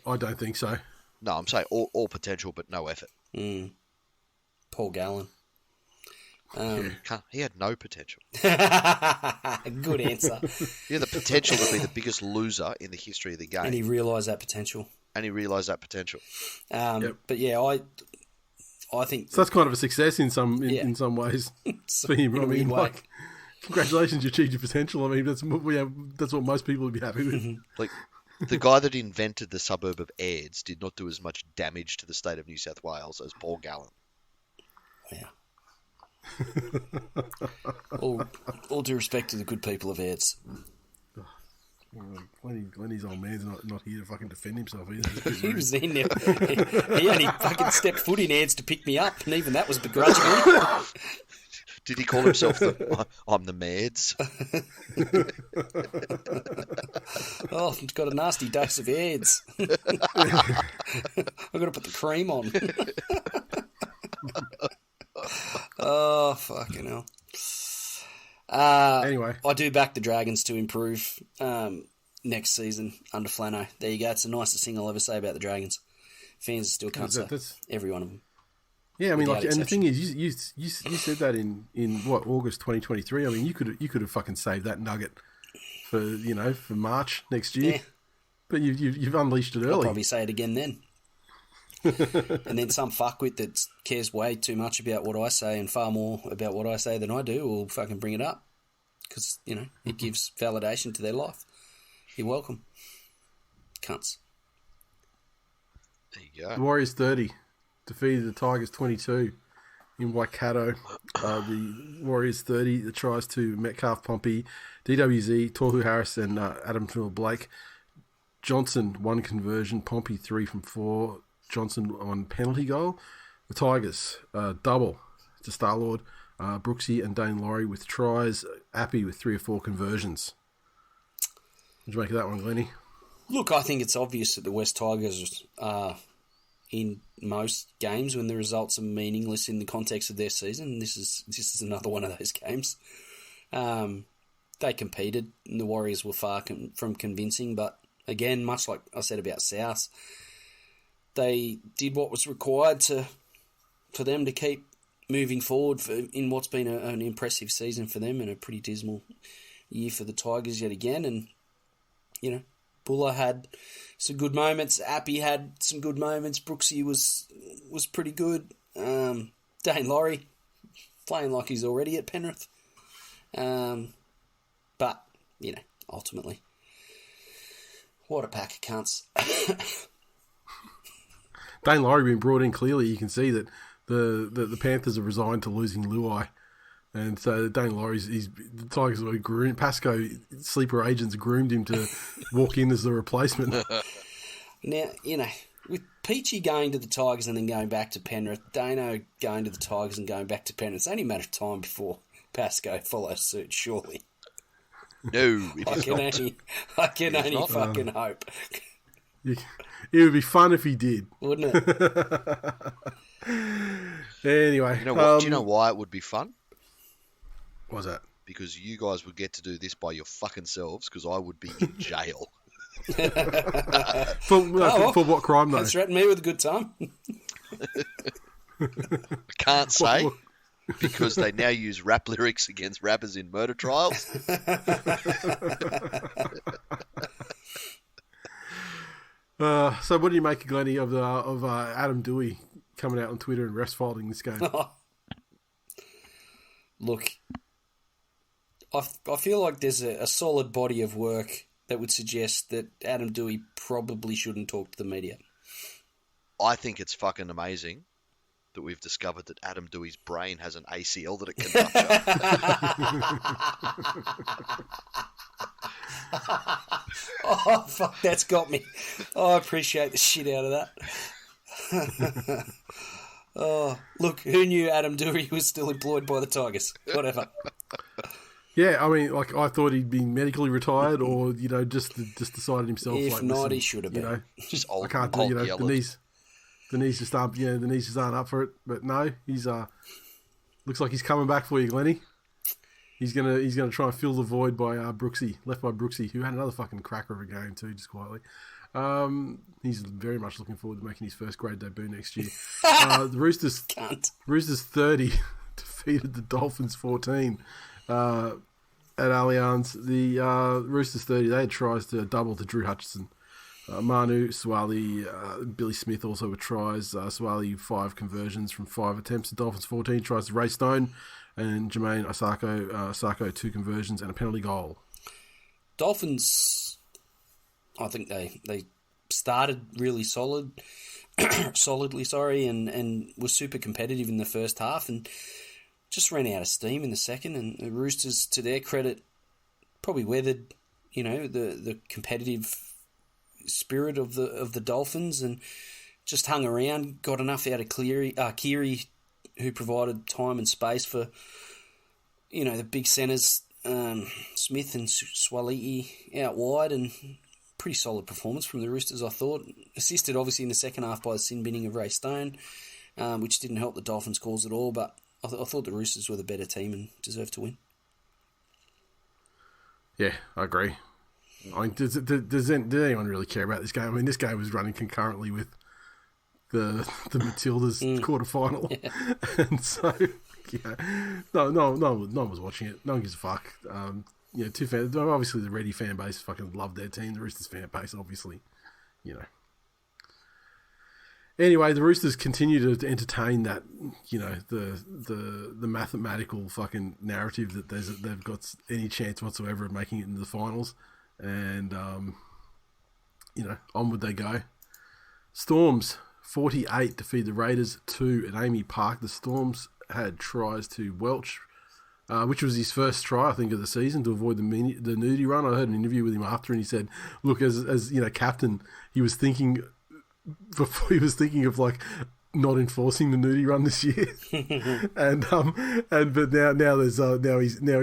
I don't think so. No, I'm saying all potential, but no effort. Paul Gallen. He had no potential. Good answer. He had the potential to be the biggest loser in the history of the game. And he realised that potential. But yeah, I think... So that's kind of a success in some ways for him. I mean, like, congratulations, you achieved your potential. I mean, that's what most people would be happy with. Like, the guy that invented the suburb of Aids did not do as much damage to the state of New South Wales as Paul Gallen. Yeah. all due respect to the good people of Aids. Glennie's old man's not here to fucking defend himself either. He was in there. He only fucking stepped foot in Aids to pick me up, and even that was begrudgingly. Did he call himself I'm the Mads? Oh, it's got a nasty dose of Aids. I've got to put the cream on. Oh, fucking hell. Anyway. I do back the Dragons to improve next season under Flano. There you go. It's the nicest thing I'll ever say about the Dragons. Fans still can't say every one of them. Yeah, I mean, and the thing is, you said that in what, August 2023. I mean, you could have fucking saved that nugget for March next year, but you've unleashed it early. I'll probably say it again then. And then some fuckwit that cares way too much about what I say and far more about what I say than I do will fucking bring it up because, it gives validation to their life. You're welcome. Cunts. There you go. The Warriors 30 defeated the Tigers 22 in Waikato. The Warriors 30, the tries to Metcalf, Pompey, DWZ, Tohu Harris, and Adam Blake. Johnson, 1 conversion. Pompey, 3 from 4. Johnson on penalty goal. The Tigers, double to Starlord. Brooksy and Dane Laurie with tries. Appy with 3 or 4 conversions. What did you make of that one, Glennie? Look, I think it's obvious that the West Tigers are in most games when the results are meaningless in the context of their season. This is another one of those games. They competed, and the Warriors were far from convincing. But again, much like I said about South, they did what was required for them to keep moving forward in what's been an impressive season for them and a pretty dismal year for the Tigers yet again. And Buller had some good moments. Appy had some good moments. Brooksy was pretty good. Dane Laurie playing like he's already at Penrith. But, ultimately, what a pack of cunts. Dane Laurie being brought in clearly. You can see that the Panthers are resigned to losing Luai. And so Dane Laurie's, the Tigers were groomed. Pascoe, sleeper agents, groomed him to walk in as the replacement. Now, with Peachy going to the Tigers and then going back to Penrith, Dano going to the Tigers and going back to Penrith, it's only a matter of time before Pascoe follows suit, surely. No, it I can only fucking hope. It would be fun if he did. Wouldn't it? Anyway. You know what? Do you know why it would be fun? What's that? Because you guys would get to do this by your fucking selves, because I would be in jail. For what crime, though? Don't threaten me with a good time. I can't say, because they now use rap lyrics against rappers in murder trials. So what do you make, Glennie, of Adam Dewey coming out on Twitter and rest folding this game? Look, I feel like there's a solid body of work that would suggest that Adam Dewey probably shouldn't talk to the media. I think it's fucking amazing that we've discovered that Adam Dewey's brain has an ACL that it can rupture. Oh, fuck, that's got me. Oh, I appreciate the shit out of that. Oh, look, who knew Adam Dewey was still employed by the Tigers? Whatever. Yeah, I mean, I thought he'd been medically retired, or just decided himself. If not, he should have been. Just old. I can't do. The knees just aren't. The knees just aren't up for it. But no, he's looks like he's coming back for you, Glennie. He's gonna try and fill the void by Brooksy, left by Brooksy, who had another fucking cracker of a game too, just quietly. He's very much looking forward to making his first grade debut next year. The Roosters 30 defeated the Dolphins 14 at Allianz. The Roosters 30, they had tries to double to Drew Hutchison. Manu, Swali, Billy Smith also with tries. Swali 5 conversions from 5 attempts. The Dolphins 14 tries to Ray Stone, and Jermaine Osako 2 conversions and a penalty goal. Dolphins, I think they started really solidly, and were super competitive in the first half, and just ran out of steam in the second. And the Roosters, to their credit, probably weathered, the competitive spirit of the Dolphins, and just hung around, got enough out of Keary, who provided time and space for, the big centres, Smith and Swaliti out wide, and pretty solid performance from the Roosters, I thought. Assisted, obviously, in the second half by the sin binning of Ray Stone, which didn't help the Dolphins' cause at all, but I thought the Roosters were the better team and deserved to win. Yeah, I agree. I mean, did anyone really care about this game? I mean, this game was running concurrently with the Matildas quarterfinal, and so no one was watching it. No one gives a fuck. Two fans. Obviously, the Reddy fan base fucking loved their team. The Roosters fan base, obviously, Anyway, the Roosters continue to entertain that, the mathematical fucking narrative that they've got any chance whatsoever of making it into the finals, and onward they go. Storms 48 defeat the Raiders 2 at Amy Park. The Storms had tries to Welch, which was his first try, I think, of the season to avoid the nudie run. I heard an interview with him after, and he said, "Look, as captain, he was thinking." Before he was thinking of not enforcing the nudie run this year, but now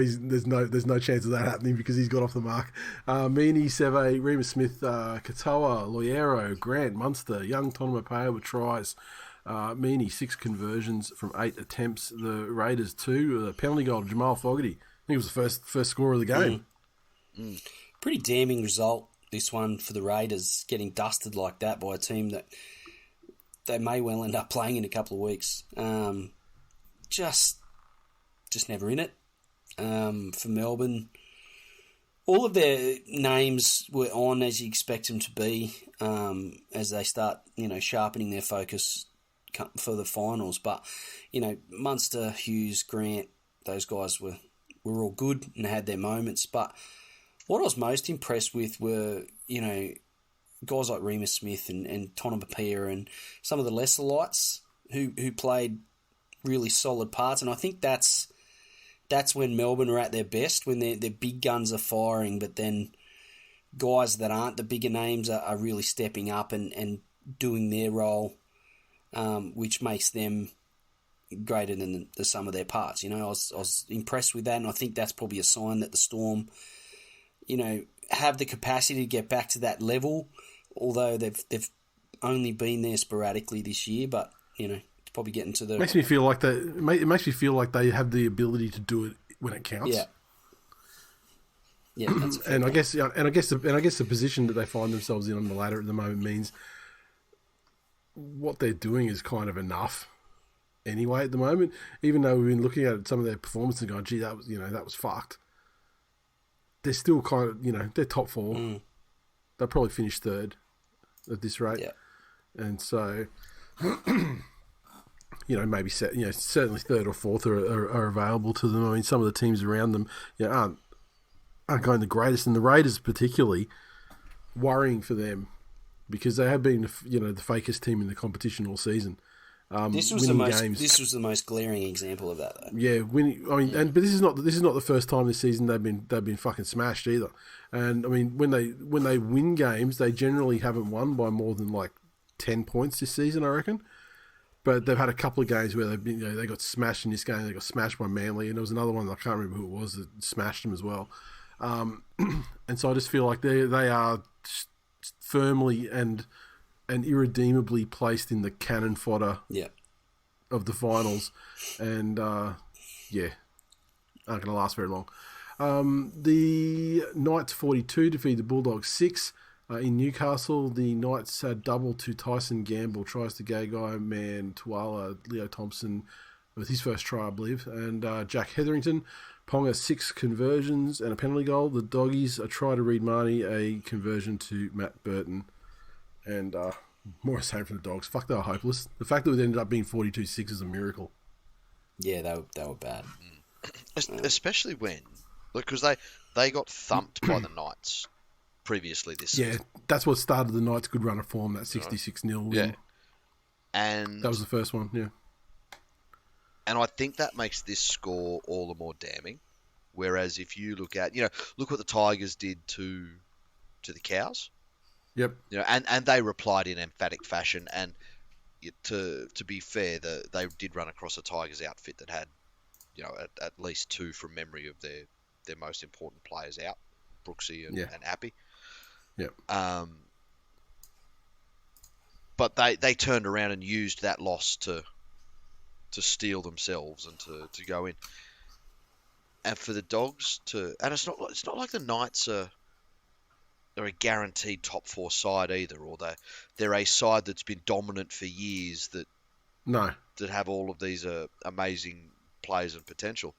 there's no chance of that happening because he's got off the mark. Meaney, Seve, Remus Smith, Katoa, Loiero, Grant, Munster, Young, Tonopea with tries. Meaney 6 conversions from 8 attempts. The Raiders 2. Penalty goal to Jamal Fogarty. I think it was the first score of the game. Pretty damning result. This one for the Raiders, getting dusted like that by a team that they may well end up playing in a couple of weeks. Just never in it. For Melbourne, all of their names were on as you expect them to be as they start, sharpening their focus for the finals. But, Munster, Hughes, Grant, those guys were all good and had their moments. But what I was most impressed with were, guys like Remus Smith and Tonopea and some of the lesser lights who played really solid parts. And I think that's when Melbourne are at their best, when their big guns are firing, but then guys that aren't the bigger names are really stepping up and doing their role, which makes them greater than the sum of their parts. I was impressed with that, and I think that's probably a sign that the Storm have the capacity to get back to that level, although they've only been there sporadically this year. But it's probably getting to the. It makes me feel like they have the ability to do it when it counts. Yeah. That's a fair and point. I guess the position that they find themselves in on the ladder at the moment means what they're doing is kind of enough. Anyway, at the moment, even though we've been looking at some of their performance and going, "Gee, that was fucked." They're still kind of, they're top 4. They'll probably finish 3rd at this rate. Yeah. And so, maybe certainly 3rd or 4th are available to them. I mean, some of the teams around them, aren't going the greatest, and the Raiders particularly worrying for them because they have been, the fakest team in the competition all season. This was the most glaring example of that, though. Yeah, winning. I mean, but this is not the first time this season they've been fucking smashed either. And I mean, when they win games, they generally haven't won by more than 10 points this season, I reckon. But they've had a couple of games where they got smashed in this game. They got smashed by Manly, and there was another one I can't remember who it was that smashed them as well. And so I just feel like they are firmly and irredeemably placed in the cannon fodder of the finals, and aren't going to last very long. The Knights 42 defeat the Bulldogs 6 in Newcastle. The Knights had double to Tyson Gamble, tries to Gagai, Man, Tuala, Leo Thompson with his first try, I believe, and Jack Hetherington. Ponga 6 conversions and a penalty goal. The Doggies try to Reid Marnie, a conversion to Matt Burton. And more the same from the Dogs. Fuck, they were hopeless. The fact that it ended up being 42-6 is a miracle. Yeah, they were bad. Especially when, because they got thumped by the Knights previously this season. Yeah, that's what started the Knights' good run of form, that 66-0 win. Yeah. And that was the first one, yeah. And I think that makes this score all the more damning. Whereas if you look at, look what the Tigers did to the Cows. Yep. And they replied in emphatic fashion. And to be fair, they did run across a Tigers outfit that had, at least 2 from memory of their most important players out, Brooksy and Appy. Yep. But they turned around and used that loss to steal themselves and to go in. And for the Dogs and it's not like the Knights are a guaranteed top 4 side either, or they're a side that's been dominant for years that have all of these amazing players and potential.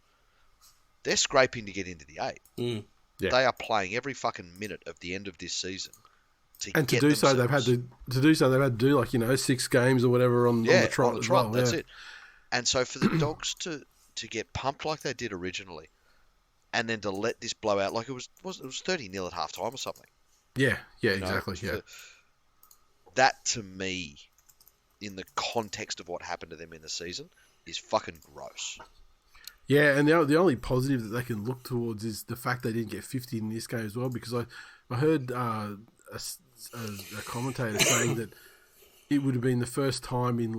They're scraping to get into the 8. Yeah. They are playing every fucking minute of the end of this season to do so, they've had to do like 6 games or whatever on the trot as well. That's it. And so for the Dogs to get pumped like they did originally, and then to let this blow out, like it was 30-0 at halftime or something. Yeah, exactly. That to me, in the context of what happened to them in the season, is fucking gross. Yeah, and the only positive that they can look towards is the fact they didn't get 50 in this game as well, because I heard a commentator saying that it would have been the first time in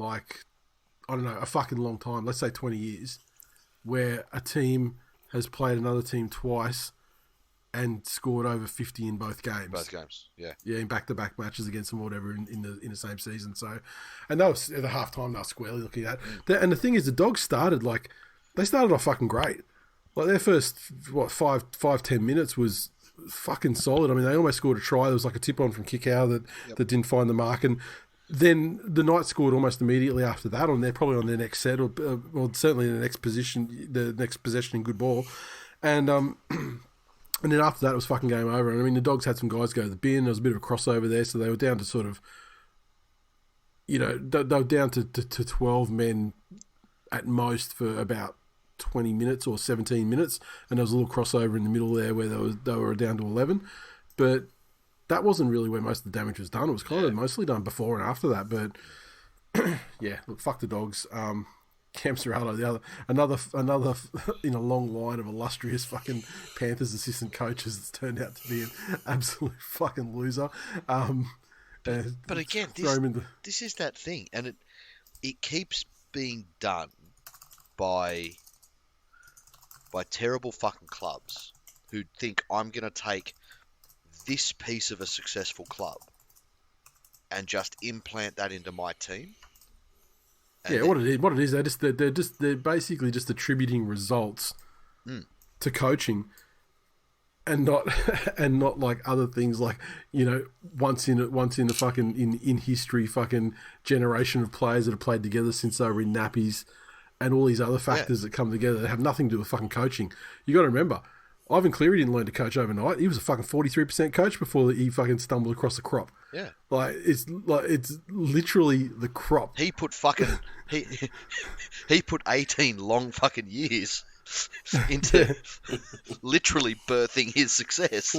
a fucking long time, let's say 20 years, where a team has played another team twice and scored over 50 in both games. Both games, yeah. Yeah, in back-to-back matches against them or whatever in the same season. So, and that was at the halftime, they were squarely looking at that. And the thing is, the Dogs started off fucking great. Like their first 5-10 minutes was fucking solid. I mean, they almost scored a try. There was like a tip on from Kickow that didn't find the mark, and then the Knights scored almost immediately after that. Probably on their next set, or certainly in the next possession in good ball, and then after that it was fucking game over. And I mean, the Dogs had some guys go to the bin. There was a bit of a crossover there, so they were down to sort of, they were down to 12 men at most for about 20 minutes or 17 minutes, and there was a little crossover in the middle there where they were down to 11, but that wasn't really where most of the damage was done. It was kind of mostly done before and after that. But yeah, look, fuck the Dogs. Cam Serrato, another in a long line of illustrious fucking Panthers assistant coaches that's turned out to be an absolute fucking loser. But again, this is that thing, and it keeps being done by terrible fucking clubs who think I'm going to take this piece of a successful club and just implant that into my team. And what it is, they're basically just attributing results to coaching, and not like other things like once in the fucking in history fucking generation of players that have played together since they were in nappies, and all these other factors that come together that have nothing to do with fucking coaching. You got to remember, Ivan Cleary didn't learn to coach overnight. He was a fucking 43% coach before he fucking stumbled across the crop. Yeah, it's literally the crop. He put fucking he put 18 long fucking years into literally birthing his success.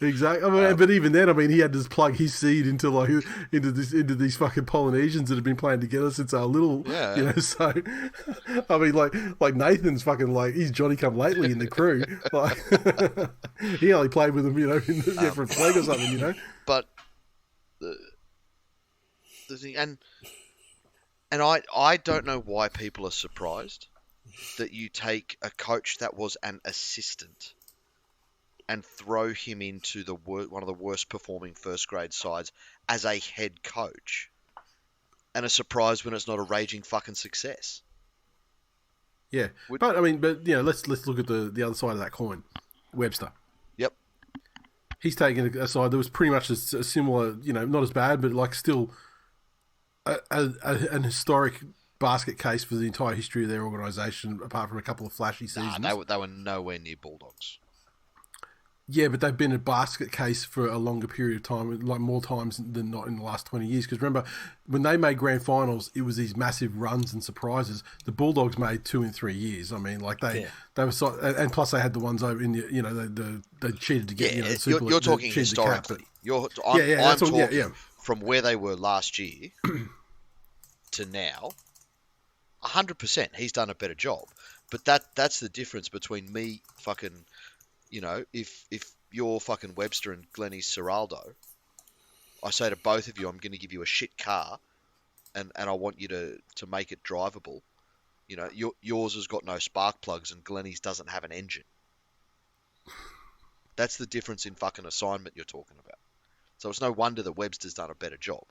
Exactly. I mean, but even then, I mean, he had to plug his seed into these fucking Polynesians that have been playing together since they were little. Yeah. So I mean, like Nathan's fucking he's Johnny come lately in the crew. Like he only played with them, for a flag or something, But the thing, and I don't know why people are surprised that you take a coach that was an assistant and throw him into one of the worst performing first grade sides as a head coach, and are surprised when it's not a raging fucking success. Yeah, but let's look at the other side of that coin. Webster. Yep. He's taken a side that was pretty much a similar, not as bad, but still an historic basket case for the entire history of their organisation, apart from a couple of flashy seasons. They were nowhere near Bulldogs. Yeah, but they've been a basket case for a longer period of time, more times than not in the last 20 years. Because remember, when they made grand finals, it was these massive runs and surprises. The Bulldogs made 2 in 3 years. I mean, they were and plus they had the ones over in they cheated to get the Super League. You're talking historically. I'm talking from where they were last year to now. 100%, he's done a better job. But that's the difference between me fucking. If you're fucking Webster and Glennie's Serraldo, I say to both of you, I'm going to give you a shit car, and I want you to make it drivable. Yours has got no spark plugs, and Glennie's doesn't have an engine. That's the difference in fucking assignment you're talking about. So it's no wonder that Webster's done a better job.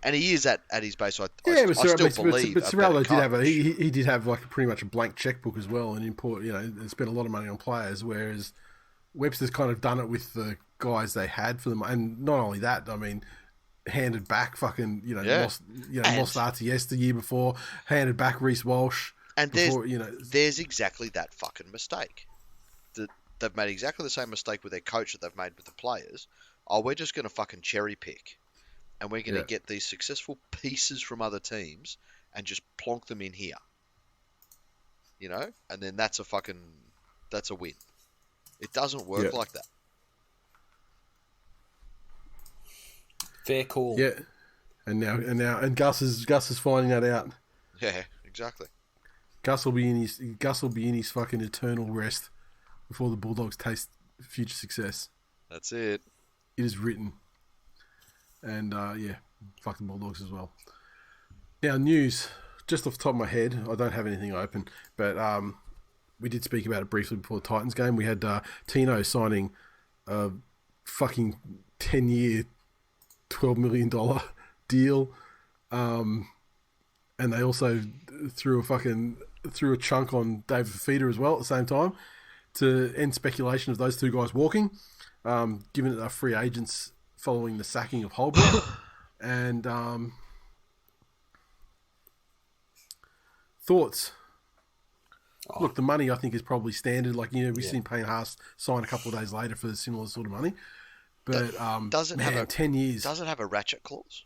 And he is at his base. I still believe. But Serraldo did have he did have pretty much a blank checkbook as well, and and spent a lot of money on players, whereas Webster's kind of done it with the guys they had for them, and not only that, I mean, handed back fucking lost RTS the year before, handed back Reece Walsh, and there's exactly that fucking mistake. they've made exactly the same mistake with their coach that they've made with the players. Oh, we're just going to fucking cherry pick, and we're going to get these successful pieces from other teams and just plonk them in here. You know, and then that's a win. It doesn't work like that. Fair call. Yeah, and Gus is finding that out. Yeah, exactly. Gus will be in his fucking eternal rest before the Bulldogs taste future success. That's it. It is written. And fuck the Bulldogs as well. Now news, just off the top of my head, I don't have anything open, but we did speak about it briefly before the Titans game. We had Tino signing a fucking 10-year, $12 million deal. And they also threw a chunk on David Fifita as well at the same time to end speculation of those two guys walking, given that they're free agents following the sacking of Holbrook. And thoughts? Look, the money I think is probably standard. Like, we've seen Payne Haas sign a couple of days later for similar sort of money. But have 10 years. Does it have a ratchet clause?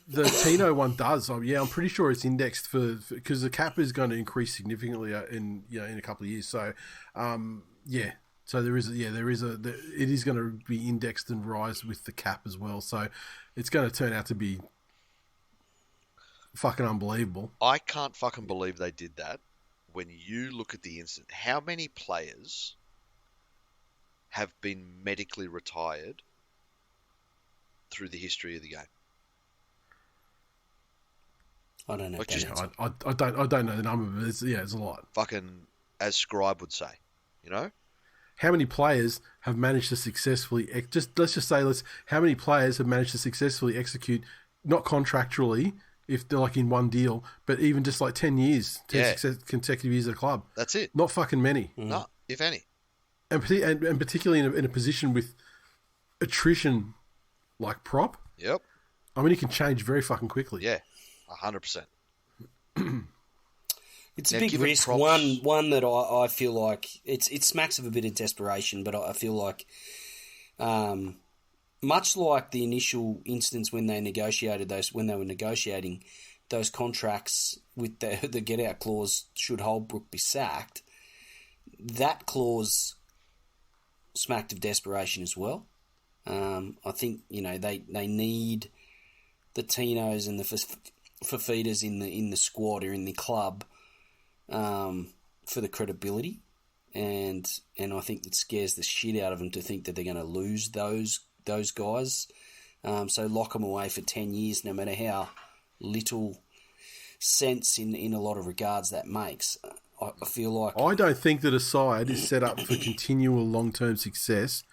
The Tino one does. I'm pretty sure it's indexed because the cap is going to increase significantly in a couple of years. So, So it is going to be indexed and rise with the cap as well. So, it's going to turn out to be fucking unbelievable. I can't fucking believe they did that. When you look at the incident, how many players have been medically retired through the history of the game? I don't know. I don't know the number, but it's a lot. Fucking, as Scribe would say, you know. How many players have managed to successfully how many players have managed to successfully execute, not contractually, if they're like in one deal, but even just like 10 years, consecutive years at a club. That's it. Not fucking many. No, if any. And particularly in a position with attrition like prop. Yep. I mean, it can change very fucking quickly. Yeah, 100%. It's a big risk. One that I feel like it smacks of a bit of desperation, but I feel like, much like the initial instance when they were negotiating those contracts with the get out clause should Holbrook be sacked, that clause smacked of desperation as well. I think they need the Tinos and the Fifitas in the squad or in the club for the credibility, and I think it scares the shit out of them to think that they're going to lose those guys. So lock them away for 10 years, no matter how little sense in a lot of regards that makes. I feel like I don't think that a side is set up for continual long-term success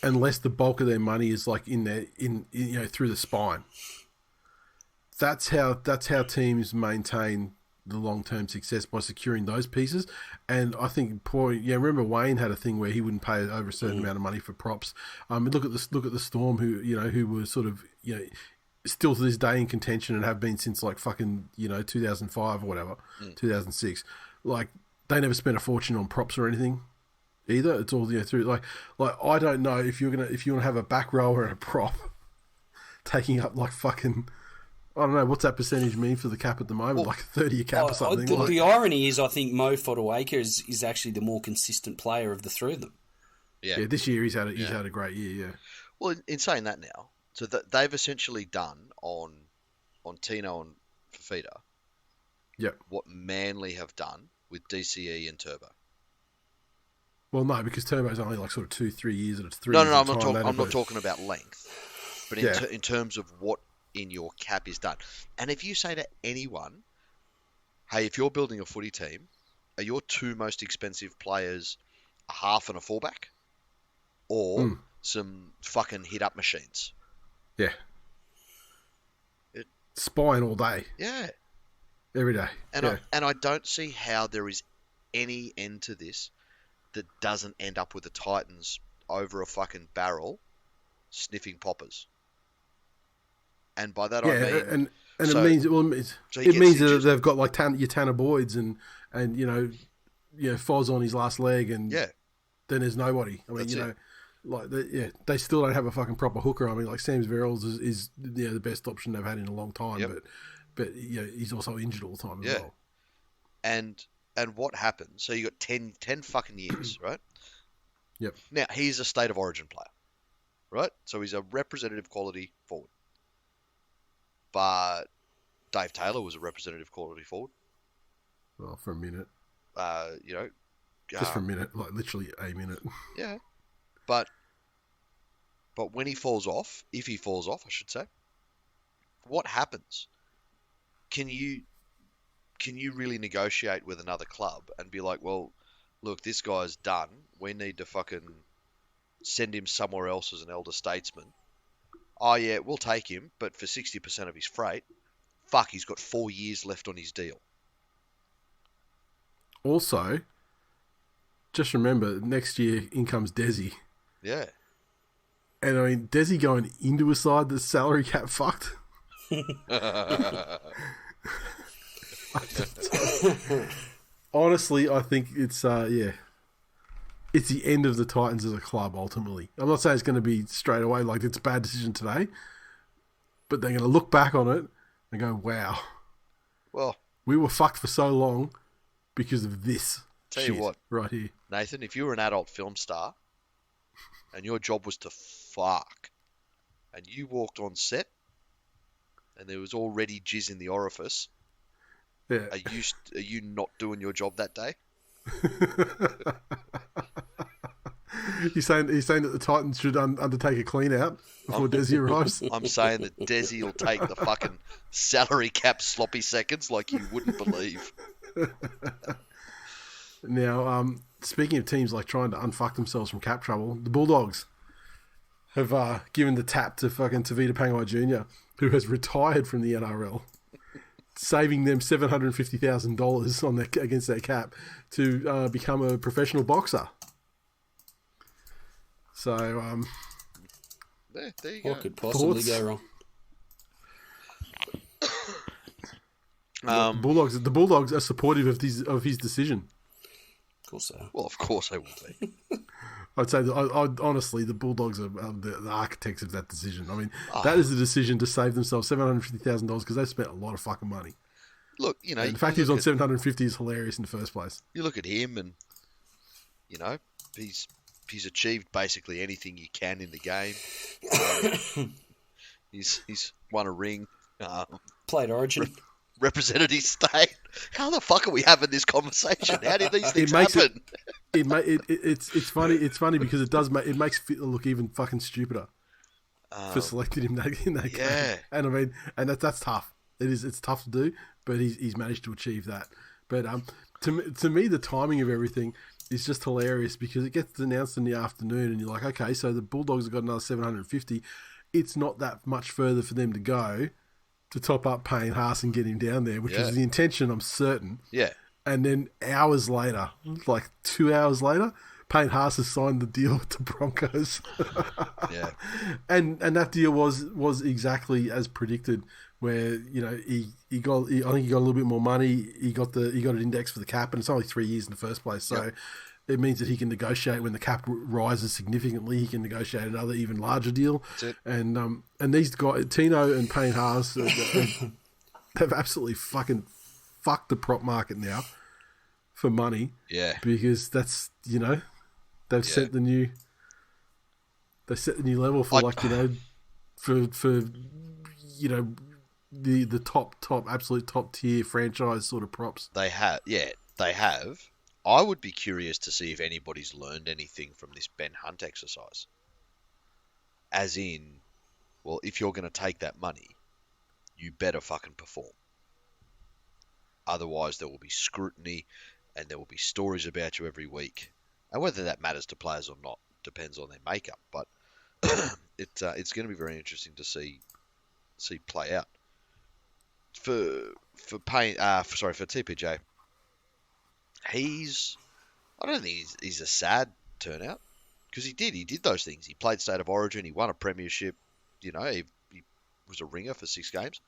unless the bulk of their money is like through the spine. That's how teams maintain the long-term success, by securing those pieces. And I think remember Wayne had a thing where he wouldn't pay over a certain amount of money for props. Look at the Storm, who were sort of still to this day in contention and have been since like fucking 2005 or whatever, 2006. Like, they never spent a fortune on props or anything either. It's all through like I don't know if you want to have a back rower and a prop taking up like fucking, I don't know, what's that percentage mean for the cap at the moment? Like a 30-year cap or something? The irony is, I think Mo Fotuaika is actually the more consistent player of the three of them. Yeah, this year he's had a great year, yeah. Well, in saying that now, so they've essentially done on Tino and Fifita what Manly have done with DCE and Turbo. Well, no, because Turbo's only like sort of 2-3 years at a three. No, I'm not talking about length, but in terms of what in your cap is done. And if you say to anyone, hey, if you're building a footy team, are your two most expensive players a half and a fullback, or some fucking hit-up machines? Yeah. Spine all day. Yeah. Every day. And I don't see how there is any end to this that doesn't end up with the Titans over a fucking barrel sniffing poppers. And by that I mean, it means that they've got like your Tanner Boyds and Foz on his last leg, and Yeah. then there's nobody. I mean, That's it. they still don't have a fucking proper hooker. I mean, like Sam Verrills is the best option they've had in a long time, Yep. but he's also injured all the time as Yeah. well. And what happened? So you got 10 fucking years, right? Yep. Now, he's a state of origin player, right? So he's a representative quality forward. But Dave Taylor was a representative quality forward. Well, for a minute. Just for a minute, like literally a minute. Yeah. But when he falls off, if he falls off, I should say, what happens? Can you really negotiate with another club and be like, well, look, this guy's done. We need to fucking send him somewhere else as an elder statesman. Oh, yeah, we'll take him, but for 60% of his freight, fuck, he's got 4 years left on his deal. Also, just remember, next year in comes Desi. Yeah. And I mean, Desi going into a side that's salary cap fucked. Honestly, I think it's it's the end of the Titans as a club. Ultimately, I'm not saying it's going to be straight away like it's a bad decision today, but they're going to look back on it and go, "Wow, well, we were fucked for so long because of this." Tell you what, right here, Nathan, if you were an adult film star and your job was to fuck, and you walked on set and there was already jizz in the orifice. Yeah. Are you not doing your job that day? He's saying that the Titans should undertake a clean out before Desi arrives. I'm saying that Desi will take the fucking salary cap sloppy seconds like you wouldn't believe. Now, speaking of teams like trying to unfuck themselves from cap trouble, the Bulldogs have given the tap to fucking Tavita Pangai Jr., who has retired from the NRL, saving them $750,000 on against their cap to become a professional boxer. So, there you go. What could possibly go wrong? The Bulldogs are supportive of his decision. Of course they are. Well, of course they will be. I'd say that, honestly, the Bulldogs are the architects of that decision. I mean, that is the decision to save themselves $750,000 because they spent a lot of fucking money. Look, you know, and the fact he was on 750 is hilarious in the first place. You look at him, and you know he's achieved basically anything you can in the game. He's won a ring. Played Origin. Represented his state. How the fuck are we having this conversation? How did these things happen? It's funny. It's funny because it makes it look even fucking stupider for selecting him in that game. And I mean, and that's tough. It's tough to do, but he's managed to achieve that. But to me, the timing of everything is just hilarious because it gets announced in the afternoon, and you're like, okay, so the Bulldogs have got another 750. It's not that much further for them to go to top up Payne Haas and get him down there, which was the intention, I'm certain. Yeah. And then hours later, like 2 hours later, Payne Haas has signed the deal with the Broncos. Yeah. And that deal was exactly as predicted, where I think he got a little bit more money. He got an index for the cap, and it's only 3 years in the first place, so. Yep. It means that he can negotiate when the cap rises significantly. He can negotiate another even larger deal. That's it. And these guys, Tino and Payne Haas, have absolutely fucking fucked the prop market now for money. Yeah. Because that's they've set the new level for the top absolute top tier franchise sort of props. They have. I would be curious to see if anybody's learned anything from this Ben Hunt exercise. As in, well, if you're going to take that money, you better fucking perform. Otherwise, there will be scrutiny and there will be stories about you every week. And whether that matters to players or not depends on their makeup. But it's going to be very interesting to see play out. For TPJ. I don't think he's a sad turnout because he did those things. He played State of Origin, he won a premiership, he was a ringer for 6 games,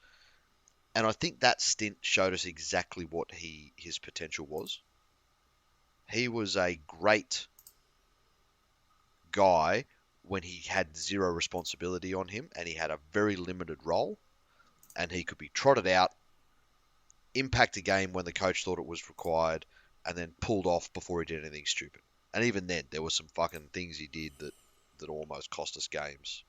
and I think that stint showed us exactly what his potential was. he was a great guy when he had zero responsibility on him and he had a very limited role and he could be trotted out, impact a game when the coach thought it was required, and then pulled off before he did anything stupid. And even then, there were some fucking things he did that almost cost us games.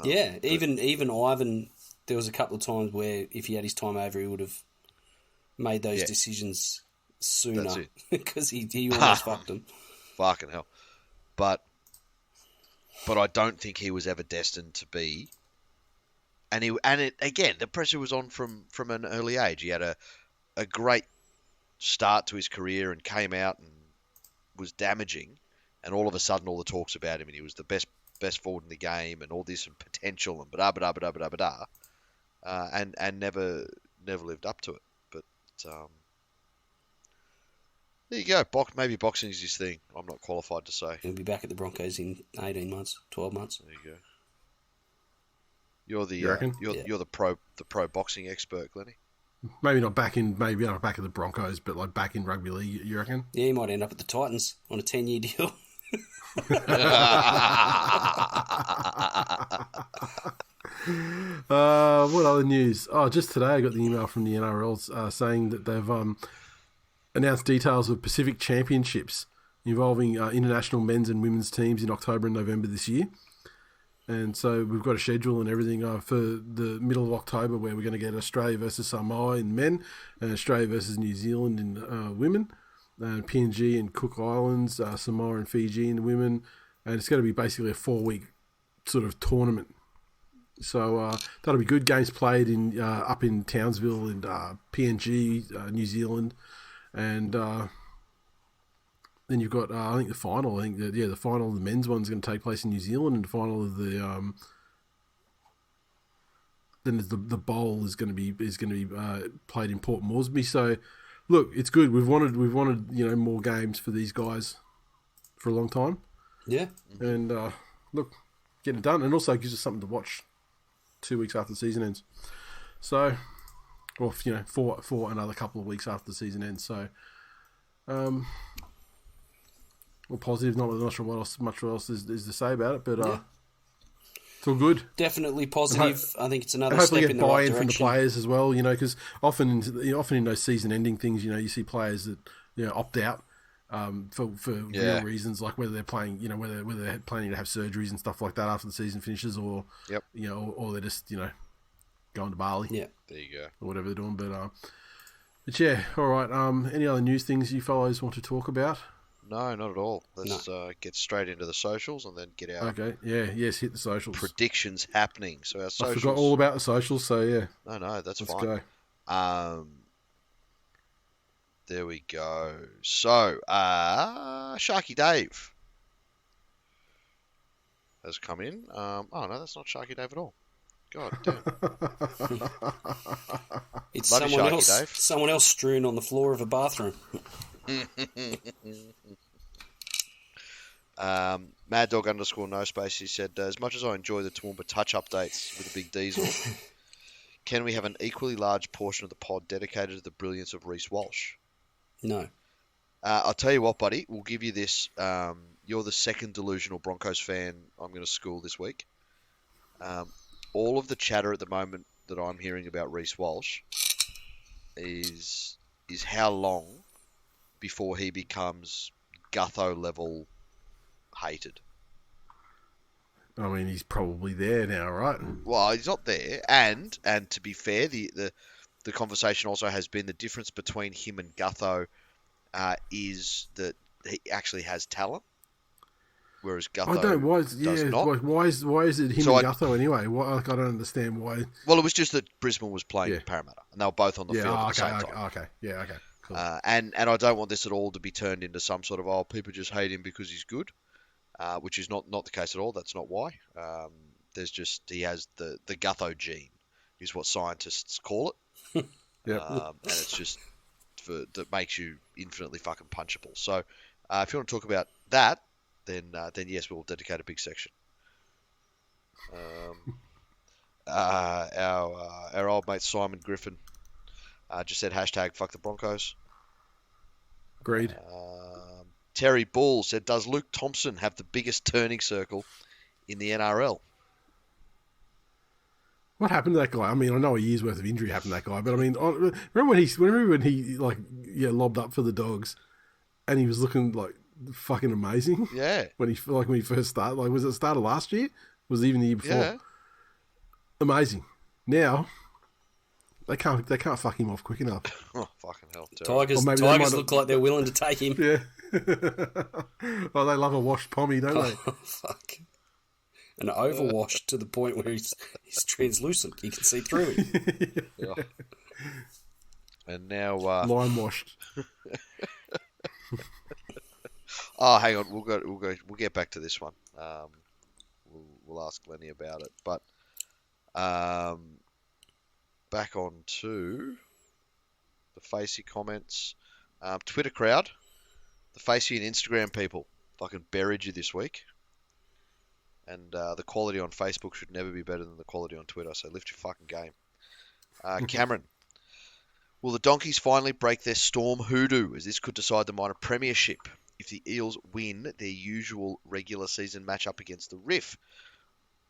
Even Ivan, there was a couple of times where if he had his time over, he would have made those decisions sooner because he almost fucked them. Fucking hell. But I don't think he was ever destined to be. Again, the pressure was on from an early age. He had a great start to his career and came out and was damaging, and all of a sudden all the talks about him and he was the best forward in the game and all this and potential and and never lived up to it. But there you go. Maybe boxing is his thing. I'm not qualified to say. He'll be back at the Broncos in 18 months, 12 months. There you go. You're the You the pro boxing expert, Glennie. Maybe not back at the Broncos, but like back in rugby league. You reckon? Yeah, he might end up at the Titans on a 10-year deal. What other news? Oh, just today I got the email from the NRL saying that they've announced details of Pacific Championships involving international men's and women's teams in October and November this year. And so we've got a schedule and everything for the middle of October where we're going to get Australia versus Samoa in men and Australia versus New Zealand in women, and PNG and Cook Islands, Samoa and Fiji in the women. And it's going to be basically a 4-week sort of tournament. So that'll be good. Games played in up in Townsville and PNG, New Zealand. And then you've got, I think the final. The final of the men's one's going to take place in New Zealand, and the final of the then the bowl is going to be played in Port Moresby. So, look, it's good. We've wanted more games for these guys for a long time. Yeah, and look, getting it done, and also gives us something to watch 2 weeks after the season ends. So, or for another couple of weeks after the season ends. So, well, positive. Not sure what else is to say about it, but it's all good. Definitely positive. I think it's another hopefully step in the right buy-in direction from the players as well. Because often in those season-ending things, you see players that opt out for real reasons, like whether they're playing, whether they're planning to have surgeries and stuff like that after the season finishes, or or they're just going to Bali. Yeah, there you go, or whatever they're doing. But yeah, all right. Any other news things you fellows want to talk about? No, not at all. Let's get straight into the socials and then get our hit the socials. Predictions happening. So our socials. I forgot all about the socials, so yeah. No, that's Let's fine. Go. There we go. So, Sharky Dave has come in. Oh no, that's not Sharky Dave at all. God damn. It's Bloody someone Sharky else. Dave. Someone else strewn on the floor of a bathroom. Mad Dog _ no space. He said, as much as I enjoy the Toowoomba touch updates with a big diesel, can we have an equally large portion of the pod dedicated to the brilliance of Reece Walsh? No. I'll tell you what, buddy. We'll give you this. You're the second delusional Broncos fan I'm going to school this week. All of the chatter at the moment that I'm hearing about Reece Walsh is how long before he becomes Gutho level hated. I mean, he's probably there now, right? Well, he's not there, and to be fair, the conversation also has been the difference between him and Gutho is that he actually has talent, whereas Gutho does not. Why is it him and Gutho anyway? I don't understand why. Well, it was just that Brisbane was playing Parramatta, and they were both on the field at the same time. Okay, yeah, okay. Cool. And I don't want this at all to be turned into some sort of people just hate him because he's good, which is not the case at all. That's not why. There's just he has the Gutho gene, is what scientists call it. And it's just that makes you infinitely fucking punchable. So if you want to talk about that, then yes, we'll dedicate a big section. Our old mate Simon Griffin just said hashtag fuck the Broncos. Agreed. Terry Bull said, does Luke Thompson have the biggest turning circle in the NRL? What happened to that guy? I mean, I know a year's worth of injury happened to that guy, but I mean, remember when he like lobbed up for the Dogs, and he was looking like fucking amazing. Yeah. when he first started, like was it the start of last year? Was it even the year before? Yeah. Amazing. Now they can't fuck him off quick enough. Oh, fucking hell. Tigers look like they're willing to take him. Yeah. Oh, they love a washed pommy, don't they? Oh, fuck. And overwashed to the point where he's translucent. You can see through him. Yeah. And now lime washed. Oh, hang on. We'll get back to this one. We'll ask Glennie about it. But back on to the Facey comments. Twitter crowd, the Facey and Instagram people fucking buried you this week. And the quality on Facebook should never be better than the quality on Twitter, so lift your fucking game. Cameron, will the Donkeys finally break their storm hoodoo, as this could decide the minor premiership if the Eels win their usual regular season matchup against the Riff?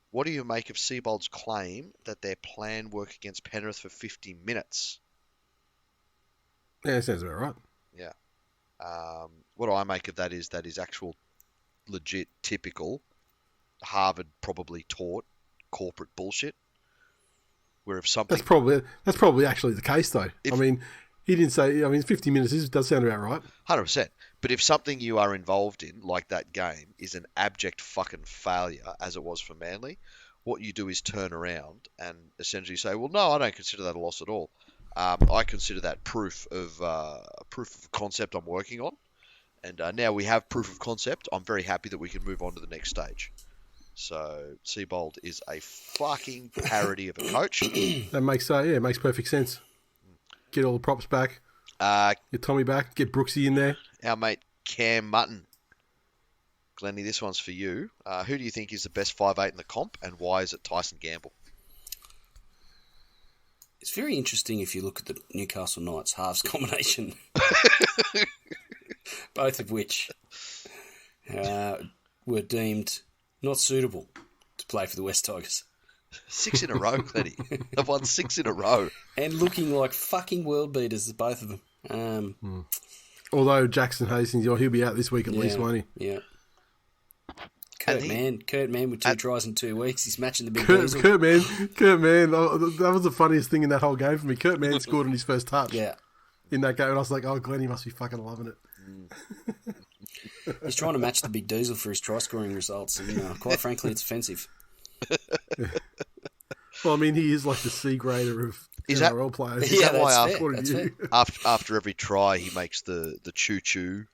What do you make of Seibold's claim that their plan worked against Penrith for 50 minutes? Yeah, that sounds about right. Yeah. What I make of that is actual, legit, typical, Harvard probably taught corporate bullshit. Where if something that's probably actually the case though. I mean, he didn't say. I mean, 50 minutes does sound about right. 100%. But if something you are involved in, like that game, is an abject fucking failure, as it was for Manly, what you do is turn around and essentially say, well, no, I don't consider that a loss at all. I consider that proof of concept I'm working on. And now we have proof of concept. I'm very happy that we can move on to the next stage. So Seibold is a fucking parody of a coach. That makes it makes perfect sense. Get all the props back. Get Tommy back. Get Brooksy in there. Our mate Cam Mutton. Glennie, this one's for you. Who do you think is the best 5'8" in the comp, and why is it Tyson Gamble? It's very interesting if you look at the Newcastle Knights halves combination. Both of which were deemed not suitable to play for the West Tigers. 6 in a row, Glennie. They've won 6 in a row. And looking like fucking world beaters, both of them. Although Jackson Hastings, he'll be out this week at least, won't he? Yeah. Kurt Mann with 2 tries in 2 weeks. He's matching the big Kurt Mann. That was the funniest thing in that whole game for me. Kurt Mann scored on his first touch. Yeah. In that game, and I was like, oh, Glennie must be fucking loving it. He's trying to match the big diesel for his try-scoring results, and quite frankly, it's offensive. Well, I mean, he is like the C grader of NRL players. Is that why after every try he makes the choo-choo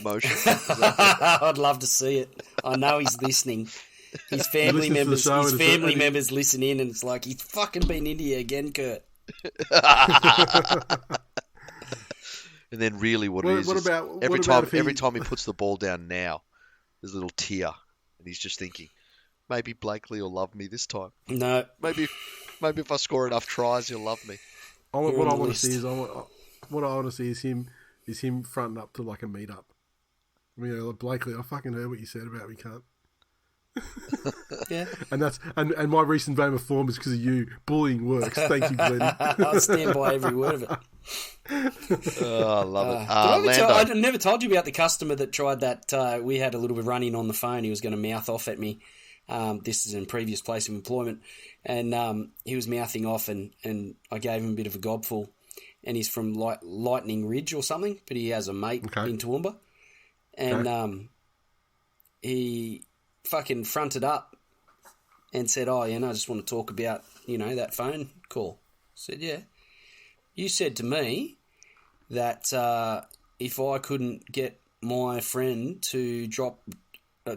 motion? I'd love to see it. I know he's listening. His family members listen in, and it's like, he's fucking been into you again, Kurt. And then really what it is every time he puts the ball down now, there's a little tear, and he's just thinking, maybe Blakely will love me this time. No. Maybe if I score enough tries, he'll love me. What I want to see is him fronting up to like a meetup. I mean, like, Blakely, I fucking heard what you said about me, cunt. Yeah. And my recent vein of form is because of you. Bullying works. Thank you, Glennie. I'll stand by every word of it. Oh, I love it. I never told you about the customer that tried that. We had a little bit run-in on the phone. He was going to mouth off at me. This is in a previous place of employment. And he was mouthing off, and I gave him a bit of a gobful. And he's from Lightning Ridge or something, but he has a mate in Toowoomba. And he fucking fronted up and said, I just want to talk about, that phone call. I said, yeah. You said to me that if I couldn't get my friend to drop,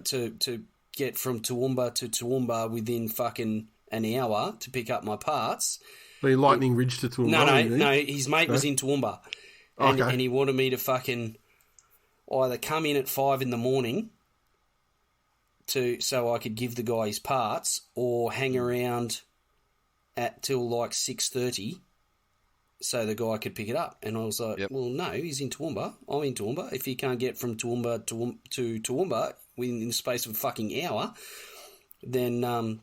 to get from Toowoomba to Toowoomba within fucking an hour to pick up my parts. Lightning Ridge to Toowoomba? No, his mate was in Toowoomba. And he wanted me to fucking either come in at 5 a.m. so I could give the guy his parts, or hang around till like 6:30 so the guy could pick it up. And I was like, well, no, he's in Toowoomba. I'm in Toowoomba. If you can't get from Toowoomba to Toowoomba in the space of a fucking hour, then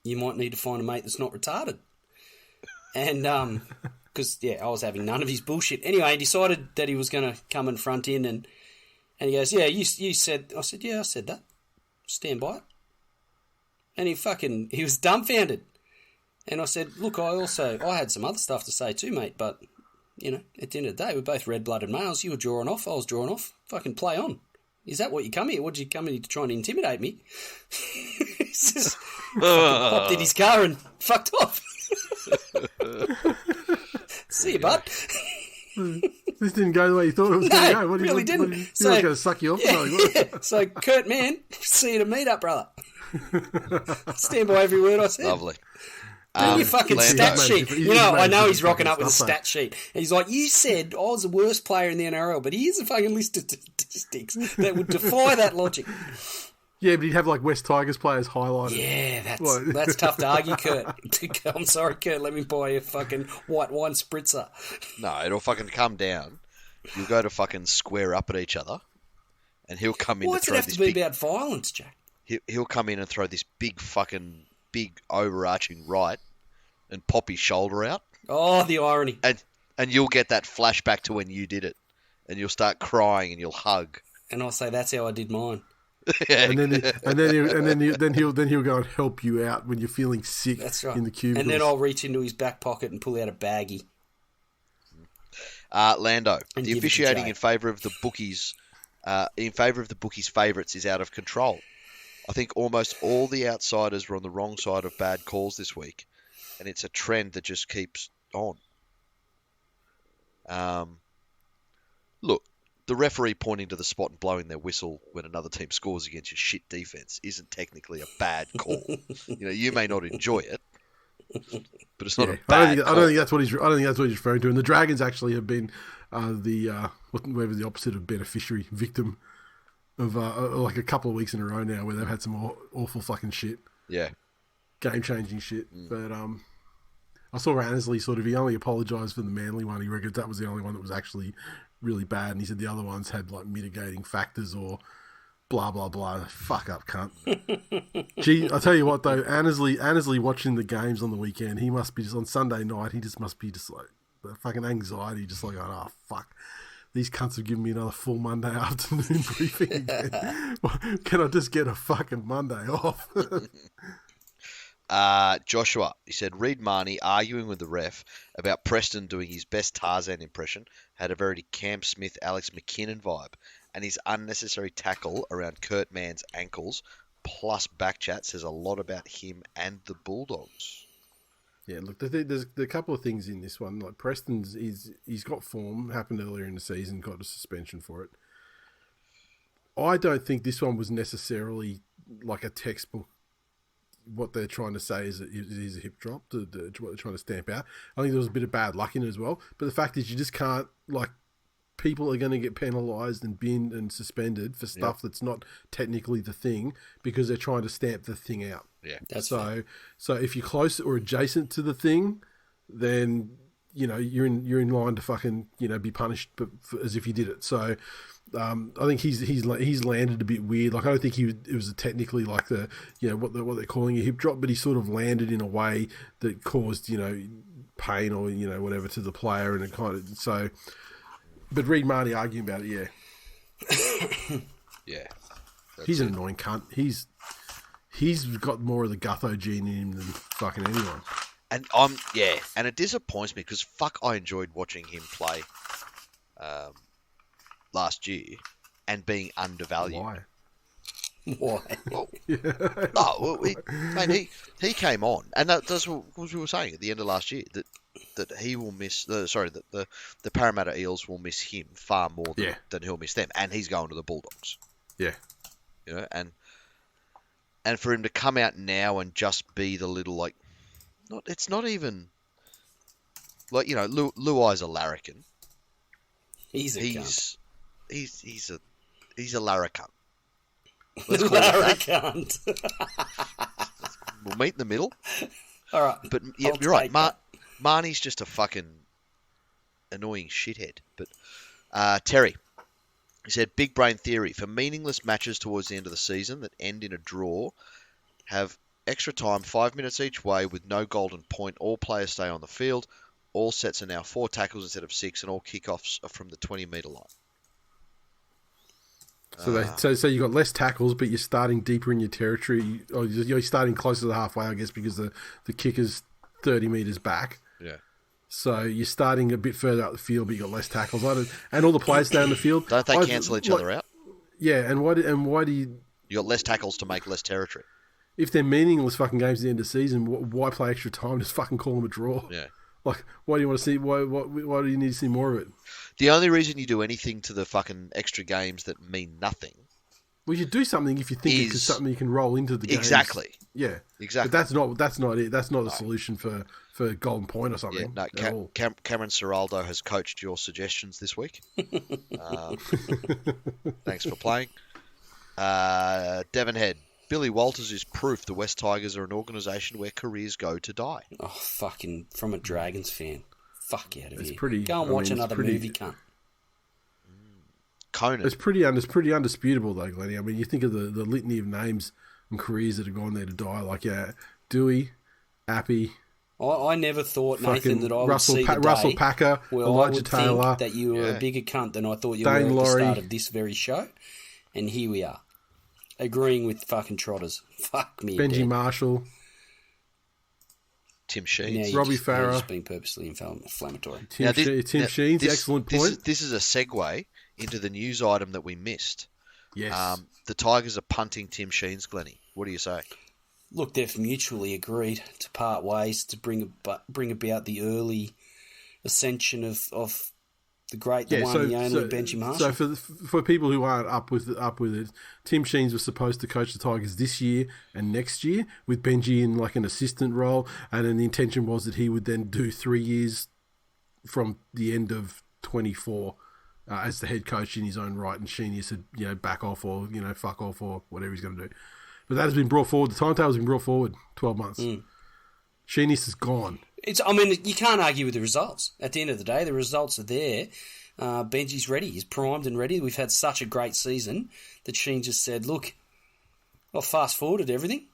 you might need to find a mate that's not retarded. And because, I was having none of his bullshit. Anyway, he decided that he was going to come and front in, and he goes, yeah, you said... I said, yeah, I said that. Stand by it. And he was dumbfounded. And I said, look, I had some other stuff to say too, mate, but, at the end of the day, we're both red-blooded males. You were drawing off, I was drawing off. Fucking play on. Is that what you come here? What did you come here to try and intimidate me? He's just hopped in his car and fucked off. See you, bud. This didn't go the way you thought it was going to go. What really didn't. He was going to suck you off? So, Kurt, man, see you at meet-up, brother. Stand by every word I said. Lovely. Your fucking stat sheet. I know he's rocking up with a stat sheet. And he's like, you said I was the worst player in the NRL, but here's a fucking list of statistics that would defy that logic. Yeah, but he'd have like West Tigers players highlighted. Yeah, that's tough to argue, Kurt. I'm sorry, Kurt, let me buy you a fucking white wine spritzer. No, it'll fucking come down. You'll go to fucking square up at each other, and he'll come in Why to throw does it have to be about violence, Jack? He'll come in and throw this big overarching right and pop his shoulder out. Oh, the irony. And you'll get that flashback to when you did it. And you'll start crying and you'll hug. And I'll say, that's how I did mine. And then he'll go and help you out when you're feeling sick. That's right. In the cubicles. And then I'll reach into his back pocket and pull out a baggie. Lando, the officiating in favour of the bookies favourites is out of control. I think almost all the outsiders were on the wrong side of bad calls this week, and it's a trend that just keeps on. Look, the referee pointing to the spot and blowing their whistle when another team scores against your shit defense isn't technically a bad call. You may not enjoy it, but it's not a bad call. I don't think that's what he's referring to. And the Dragons actually have been whatever the opposite of beneficiary, victim of like a couple of weeks in a row now where they've had some awful fucking shit. Yeah. Game-changing shit. But I saw Annesley he only apologised for the Manly one. He reckoned that was the only one that was actually really bad. And he said the other ones had like mitigating factors or blah, blah, blah. Fuck up, cunt. Gee, I tell you what though, Annesley watching the games on the weekend, he must be just on Sunday night, he just must be just like the fucking anxiety, just like, oh fuck. These cunts have given me another full Monday afternoon briefing again. Can I just get a fucking Monday off? Joshua, he said, Reed Marnie arguing with the ref about Preston doing his best Tarzan impression had a very Cam Smith, Alex McKinnon vibe, and his unnecessary tackle around Kurt Mann's ankles plus backchat says a lot about him and the Bulldogs. Yeah, look, there's a couple of things in this one. Like Preston's, he's got form, happened earlier in the season, got a suspension for it. I don't think this one was necessarily like a textbook. What they're trying to say is a hip drop, what they're trying to stamp out. I think there was a bit of bad luck in it as well. But the fact is you just can't, like, people are going to get penalised and binned and suspended for stuff that's not technically the thing because they're trying to stamp the thing out. Yeah, that's so if you're close or adjacent to the thing, then you're in line to fucking be punished, but as if you did it. So I think he's landed a bit weird. Like I don't think it was technically like the what they're calling a hip drop, but he sort of landed in a way that caused pain or whatever to the player, and it kind of so. But Reed Marnie arguing about it, yeah, he's an annoying cunt. He's got more of the Gutho gene in him than fucking anyone. And and it disappoints me because I enjoyed watching him play last year and being undervalued. Why? Well, he came on, and that's what we were saying at the end of last year that he will miss. That the Parramatta Eels will miss him far more than he'll miss them, and he's going to the Bulldogs. Yeah, and for him to come out now and just be the little it's not even like Luai's a larrikin. He's a larrikin. Let's call it We'll meet in the middle. All right. But you're right. Marnie's just a fucking annoying shithead. But Terry, he said, big brain theory. For meaningless matches towards the end of the season that end in a draw, have extra time, 5 minutes each way with no golden point. All players stay on the field. All sets are now 4 tackles instead of 6, and all kickoffs are from the 20-metre line. So you got less tackles, but you're starting deeper in your territory, or you're starting closer to the halfway, I guess, because the kicker's 30 metres back. Yeah. So you're starting a bit further up the field, but you got less tackles. And all the players stay on the field. Don't they cancel each other out? Yeah, and why do you... You got less tackles to make less territory. If they're meaningless fucking games at the end of the season, why play extra time? Just fucking call them a draw. Yeah. Like, why do you want to see? Why do you need to see more of it? The only reason you do anything to the fucking extra games that mean nothing. Well, you do something if you think it's something you can roll into the game. Exactly. Yeah. Exactly. But that's not it. That's not a solution for golden point or something. Yeah, no. Cameron Ciraldo has coached your suggestions this week. Thanks for playing. Devon Head. Billy Walters is proof the West Tigers are an organisation where careers go to die. Oh, fucking, from a Dragons fan. Fuck out of it's here. Pretty, Go and watch another movie, cunt. Conan. It's pretty undisputable, though, Glennie. I mean, you think of the litany of names and careers that have gone there to die, like Dewey, Appy. I never thought, Nathan, that I would see the day Russell Packer, Elijah Taylor. Think that you were a bigger cunt than I thought you Dane were at the Laurie. start of this very show. And here we are. Agreeing with fucking trotters. Fuck me. Benji Marshall. Tim Sheens. Robbie Farah. Just being purposely inflammatory. Tim Sheens, excellent point. This is a segue into the news item that we missed. Yes. The Tigers are punting Tim Sheens, Glennie. What do you say? Look, they've mutually agreed to part ways to bring about the early ascension of the great, the only Benji Marshall. So for people who aren't up with it, Tim Sheens was supposed to coach the Tigers this year and next year with Benji in like an assistant role, and then the intention was that he would then do 3 years from the end of 24 as the head coach in his own right, and Sheeny said, back off or fuck off or whatever he's going to do. But that has been brought forward. The timetable has been brought forward 12 months. Sheeny is gone. You can't argue with the results. At the end of the day, the results are there. Benji's ready. He's primed and ready. We've had such a great season that Sheen just said, look, I'll fast-forwarded everything.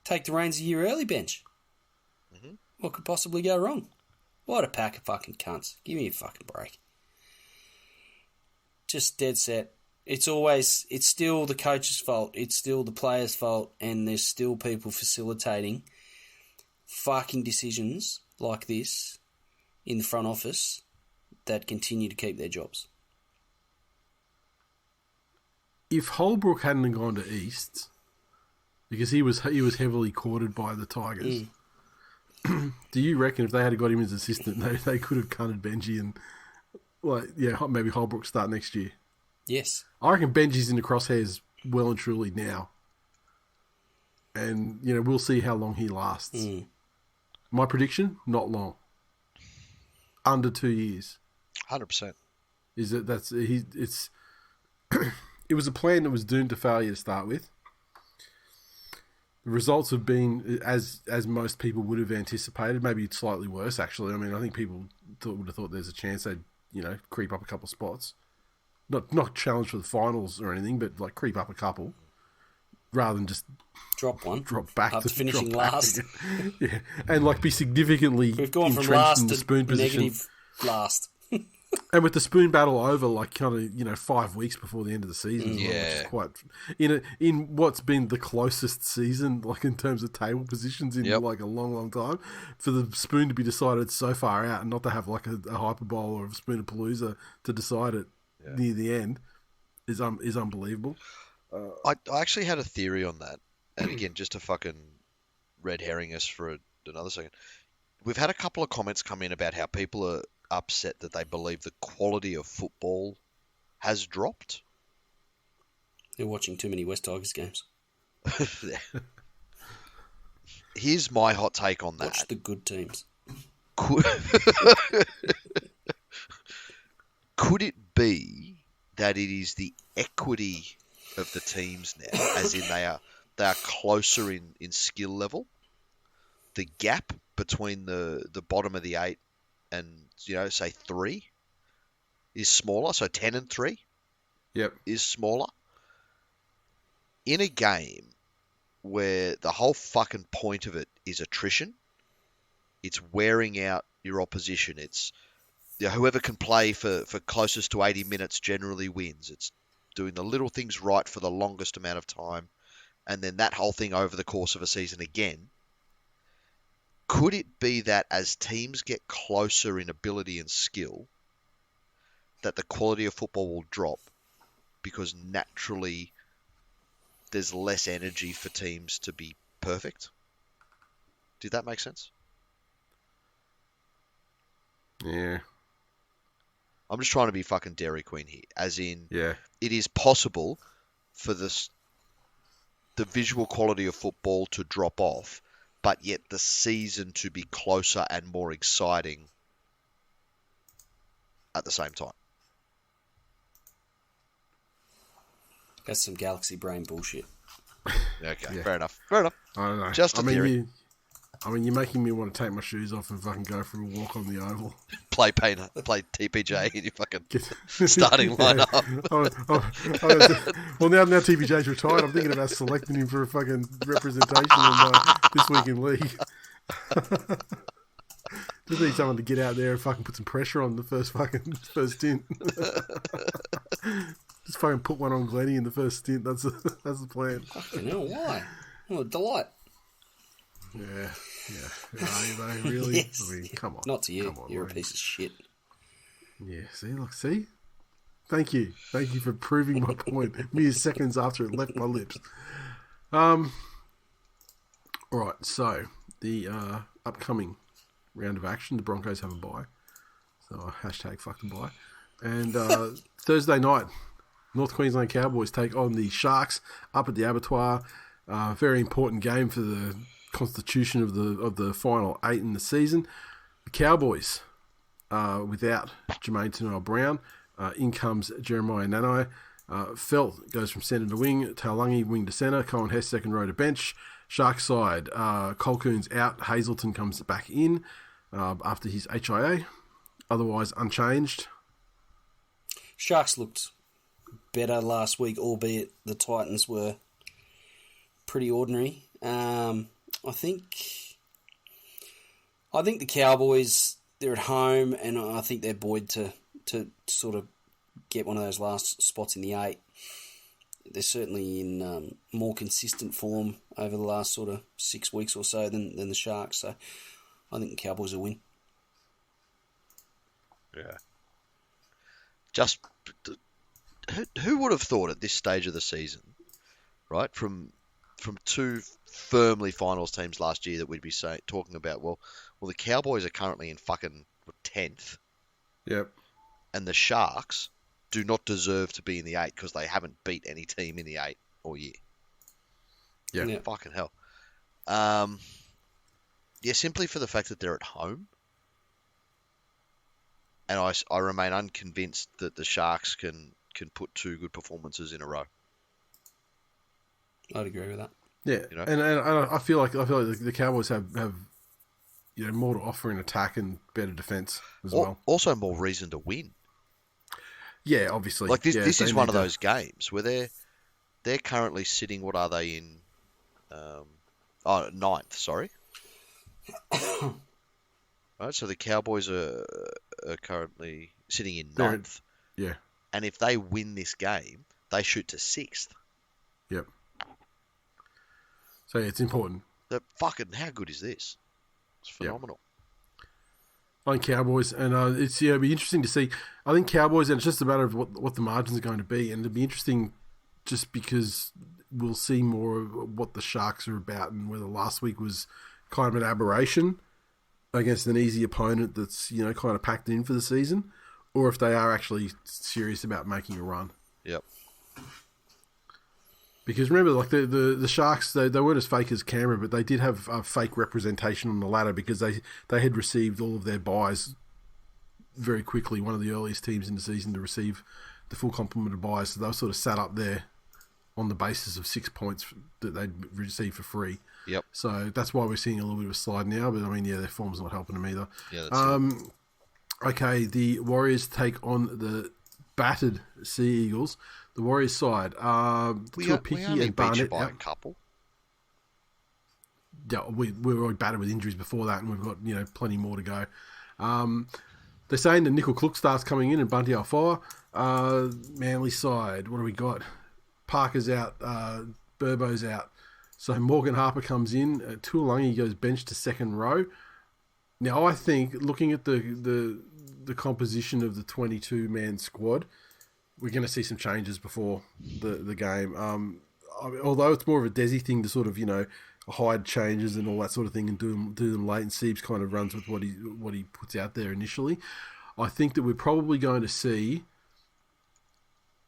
Take the reins a year early, Bench. Mm-hmm. What could possibly go wrong? What a pack of fucking cunts. Give me a fucking break. Just dead set. It's still the coach's fault. It's still the player's fault. And there's still people facilitating fucking decisions like this in the front office that continue to keep their jobs. If Holbrook hadn't gone to East, because he was heavily courted by the Tigers, do you reckon if they had got him as assistant, they could have cunted Benji and maybe Holbrook start next year? Yes. I reckon Benji's in the crosshairs well and truly now. And, we'll see how long he lasts. My prediction, not long. Under 2 years. 100%. It was a plan that was doomed to failure to start with. The results have been as most people would have anticipated, maybe slightly worse actually. I mean, I think people would have thought there's a chance they'd, creep up a couple of spots. Not challenge for the finals or anything, but like creep up a couple. Rather than just drop back after finishing last. Yeah, and be significantly we've gone from entrenched last in the spoon to position. negative last. And with the spoon battle over, 5 weeks before the end of the season, which is quite in what's been the closest season, in terms of table positions in a long, long time, for the spoon to be decided so far out and not to have a Hyper Bowl or a Spoon of Palooza to decide it near the end is unbelievable. I actually had a theory on that, and again, just to fucking red herring us for another second. We've had a couple of comments come in about how people are upset that they believe the quality of football has dropped. They're watching too many West Tigers games. Here's my hot take on that. Watch the good teams. Could it be that it is the equity of the teams now, as in they are closer in skill level? The gap between the bottom of the 8 and say 3 is smaller, so 10 and 3 is smaller. In a game where the whole fucking point of it is attrition, it's wearing out your opposition. It's whoever can play for closest to 80 minutes generally wins. It's doing the little things right for the longest amount of time, and then that whole thing over the course of a season again. Could it be that as teams get closer in ability and skill, that the quality of football will drop because naturally there's less energy for teams to be perfect? Did that make sense? Yeah. I'm just trying to be fucking Dairy Queen here. As in, it is possible for the visual quality of football to drop off, but yet the season to be closer and more exciting at the same time. That's some galaxy brain bullshit. Okay, fair enough. Fair enough. I don't know. Just a theory. You're making me want to take my shoes off and fucking go for a walk on the oval. Play TPJ in your fucking starting lineup. Well, now TPJ's retired, I'm thinking about selecting him for a fucking representation in this week in league. Just need someone to get out there and fucking put some pressure on the first stint. Just fucking put one on Glennie in the first stint. That's the plan. Fucking hell, why? What a delight. Yeah. Are you though, really? Yes. I mean, come on. Not to you. On, You're mate. a piece of shit. Yeah, see? Thank you for proving my point. Mere seconds after it left my lips. All right, so the upcoming round of action, the Broncos have a bye. So hashtag fuck the bye. And Thursday night, North Queensland Cowboys take on the Sharks up at the Abattoir. Very important game for the constitution of the final 8 in the season. The Cowboys, without Jermaine Tanua-Brown, in comes Jeremiah Nanai. Felt goes from centre to wing, Taulagi wing to centre, Cohen Hess second row to bench. Sharks side, Colquhoun's out, Hazelton comes back in after his HIA. Otherwise unchanged. Sharks looked better last week, albeit the Titans were pretty ordinary. I think the Cowboys, they're at home, and I think they're buoyed to sort of get one of those last spots in the 8. They're certainly in more consistent form over the last sort of 6 weeks or so than the Sharks. So I think the Cowboys will win. Yeah. Just who would have thought at this stage of the season, right, from two firmly finals teams last year that we'd be talking about, well, the Cowboys are currently in fucking 10th. Yep. And the Sharks do not deserve to be in the 8 because they haven't beat any team in the 8 all year. Yeah. Fucking hell. Simply for the fact that they're at home. And I remain unconvinced that the Sharks can put 2 good performances in a row. I'd agree with that. Yeah, and I feel like the Cowboys have more to offer in attack and better defense as well. Also, more reason to win. Yeah, obviously. Like this is one of those games where they're currently sitting. What are they in? 9th. Sorry. Right, so the Cowboys are currently sitting in 9th. Yeah. And if they win this game, they shoot to 6th. Yep. So it's important. How good is this? It's phenomenal. I think Cowboys, and it'll be interesting to see. I think Cowboys, and it's just a matter of what the margins are going to be, and it'll be interesting just because we'll see more of what the Sharks are about, and whether last week was kind of an aberration against an easy opponent that's kind of packed in for the season, or if they are actually serious about making a run. Yep. Because remember, like the Sharks, they weren't as fake as Canberra, but they did have a fake representation on the ladder because they had received all of their buys very quickly. One of the earliest teams in the season to receive the full complement of buys, so they were sort of sat up there on the basis of 6 points that they'd received for free. Yep. So that's why we're seeing a little bit of a slide now. But I mean, their form's not helping them either. Yeah. That's Okay, the Warriors take on the battered Sea Eagles. The Warriors side. We only beat you by a couple. Yeah, we were already battered with injuries before that, and we've got plenty more to go. They're saying that Nickel Klukstar's coming in and Bunty Alfire. Manly side, what do we got? Parker's out, Burbo's out. So Morgan Harper comes in. Tuolangi goes bench to second row. Now I think, looking at the composition of the 22-man squad, we're going to see some changes before the game. Although it's more of a Desi thing to sort of hide changes and all that sort of thing and do them late, and Siebes kind of runs with what he puts out there initially. I think that we're probably going to see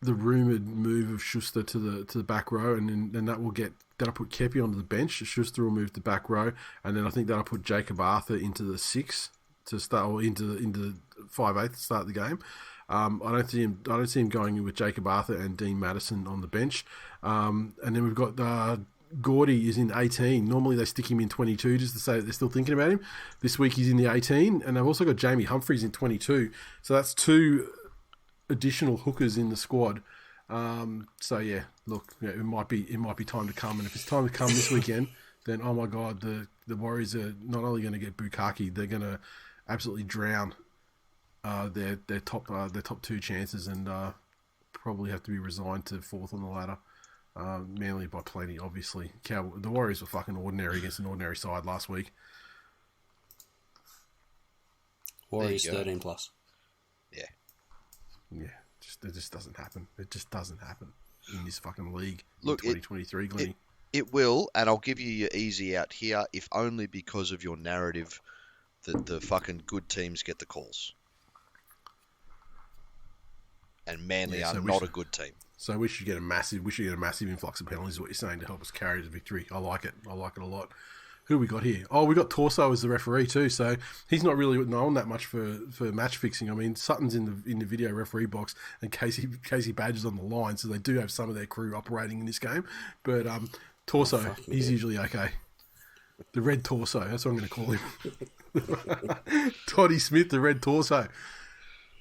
the rumoured move of Schuster to the back row, and then that'll put Kepi onto the bench. Schuster will move to back row, and then I think that'll put Jacob Arthur into the 6 to start, or into the 5/8 to start the game. I don't see him going in with Jacob Arthur and Dean Madison on the bench, and then we've got Gordy is in 18. Normally they stick him in 22 just to say that they're still thinking about him. This week he's in the 18, and they've also got Jamie Humphries in 22. So that's 2 additional hookers in the squad. So yeah, look, it might be time to come, and if it's time to come this weekend, then oh my god, the Warriors are not only going to get bukkake, they're going to absolutely drown their top 2 chances, and probably have to be resigned to 4th on the ladder. Manly by plenty, obviously. The Warriors were fucking ordinary against an ordinary side last week. Warriors 13 plus. Yeah. It just doesn't happen. It just doesn't happen in this fucking league. Look, in 2023, Glennie. It will, and I'll give you your easy out here, if only because of your narrative that the fucking good teams get the calls. And Manly are not a good team. So we should get a massive influx of penalties, is what you're saying, to help us carry the victory. I like it a lot. Who we got here? Oh, we got Torso as the referee too, so he's not really known that much for match fixing. I mean, Sutton's in the video referee box, and Casey Badger's on the line, so they do have some of their crew operating in this game. But Torso, he's usually okay. The Red Torso, that's what I'm going to call him. Toddy Smith, the Red Torso.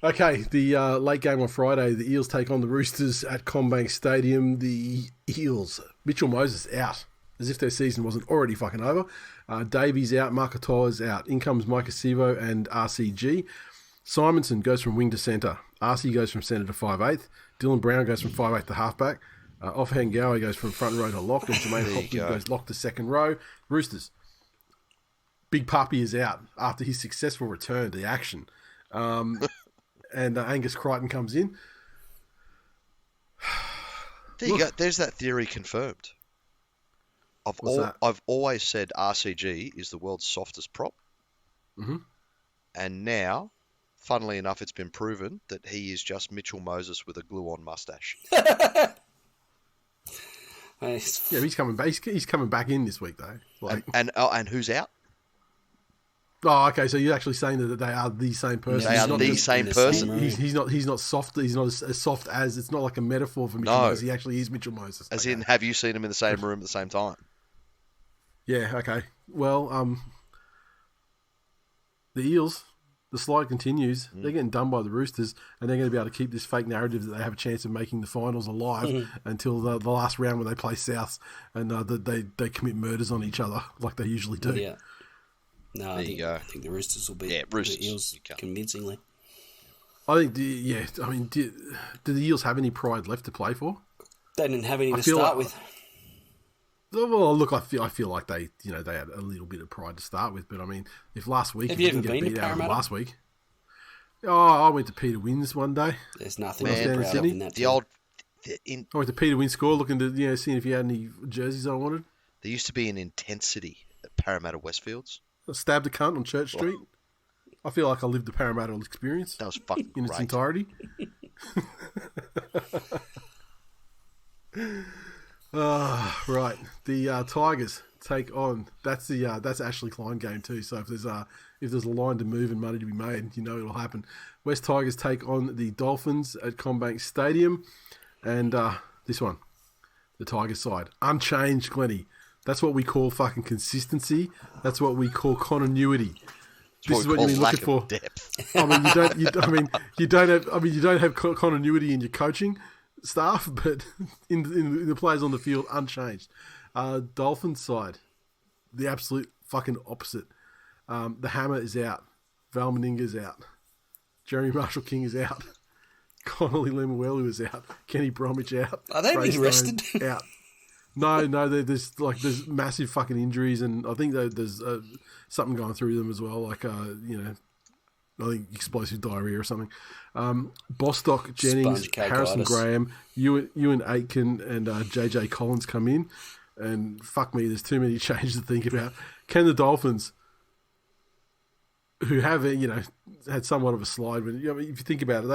Okay, the late game on Friday, the Eels take on the Roosters at CommBank Stadium. The Eels, Mitchell Moses out, as if their season wasn't already fucking over. Davies out, Makatoa's out. In comes Mike Acevo and RCG. Simonson goes from wing to centre. RC goes from centre to 5/8. Dylan Brown goes from 5/8 to halfback. Offhand Gowie goes from front row to lock, and Jermaine Hopkins goes lock to second row. Roosters, Big Puppy is out after his successful return to action. And Angus Crichton comes in. There you go. There's that theory confirmed. I've always said RCG is the world's softest prop. Mm-hmm. And now, funnily enough, it's been proven that he is just Mitchell Moses with a glue-on mustache. Yeah, he's coming back. He's coming back in this week though. And who's out? Oh, okay. So you're actually saying that they are the same person. They are the same person. He's not soft. He's not as soft as. It's not like a metaphor for Mitchell Moses. He actually is Mitchell Moses. As in, have you seen him in the same room at the same time? Yeah. Okay. Well, the Eels. The slide continues. They're getting done by the Roosters, and they're going to be able to keep this fake narrative that they have a chance of making the finals alive until the last round when they play Souths, and they commit murders on each other like they usually do. Yeah. No, I think the Roosters will beat the Eels convincingly. I think, do the Eels have any pride left to play for? They didn't have any to start with. Well, look, I feel like they had a little bit of pride to start with, but I mean, if last week have you ever been to Parramatta? Last week, I went to Peter Wynn's one day. There's nothing in that. I went to Peter Wynn's score, looking to seeing if he had any jerseys I wanted. There used to be an intensity at Parramatta Westfields. I stabbed a cunt on Church Street. I feel like I lived the Parramatta experience. That was fucking in its entirety. Right. The Tigers take on. That's Ashley Klein game too. So if there's a line to move and money to be made, it'll happen. West Tigers take on the Dolphins at CommBank Stadium, and this one, the Tigers side, unchanged. Glennie, that's what we call fucking consistency. That's what we call continuity. This is what you're looking for. Depth. I mean, you don't have continuity in your coaching staff, but in the players on the field, unchanged. Dolphins side, the absolute fucking opposite. The hammer is out. Val Meninga's out. Jeremy Marshall-King is out. Connolly Lemuelu is out. Kenny Bromwich out. Are they being rested? Out. No, there's massive fucking injuries, and I think there's something going through them as well, like I think explosive diarrhea or something. Bostock, Jennings, Harrison Graham, Ewan Aitken, and JJ Collins come in, and fuck me, there's too many changes to think about. Can the Dolphins, who have had somewhat of a slide, but if you think about it,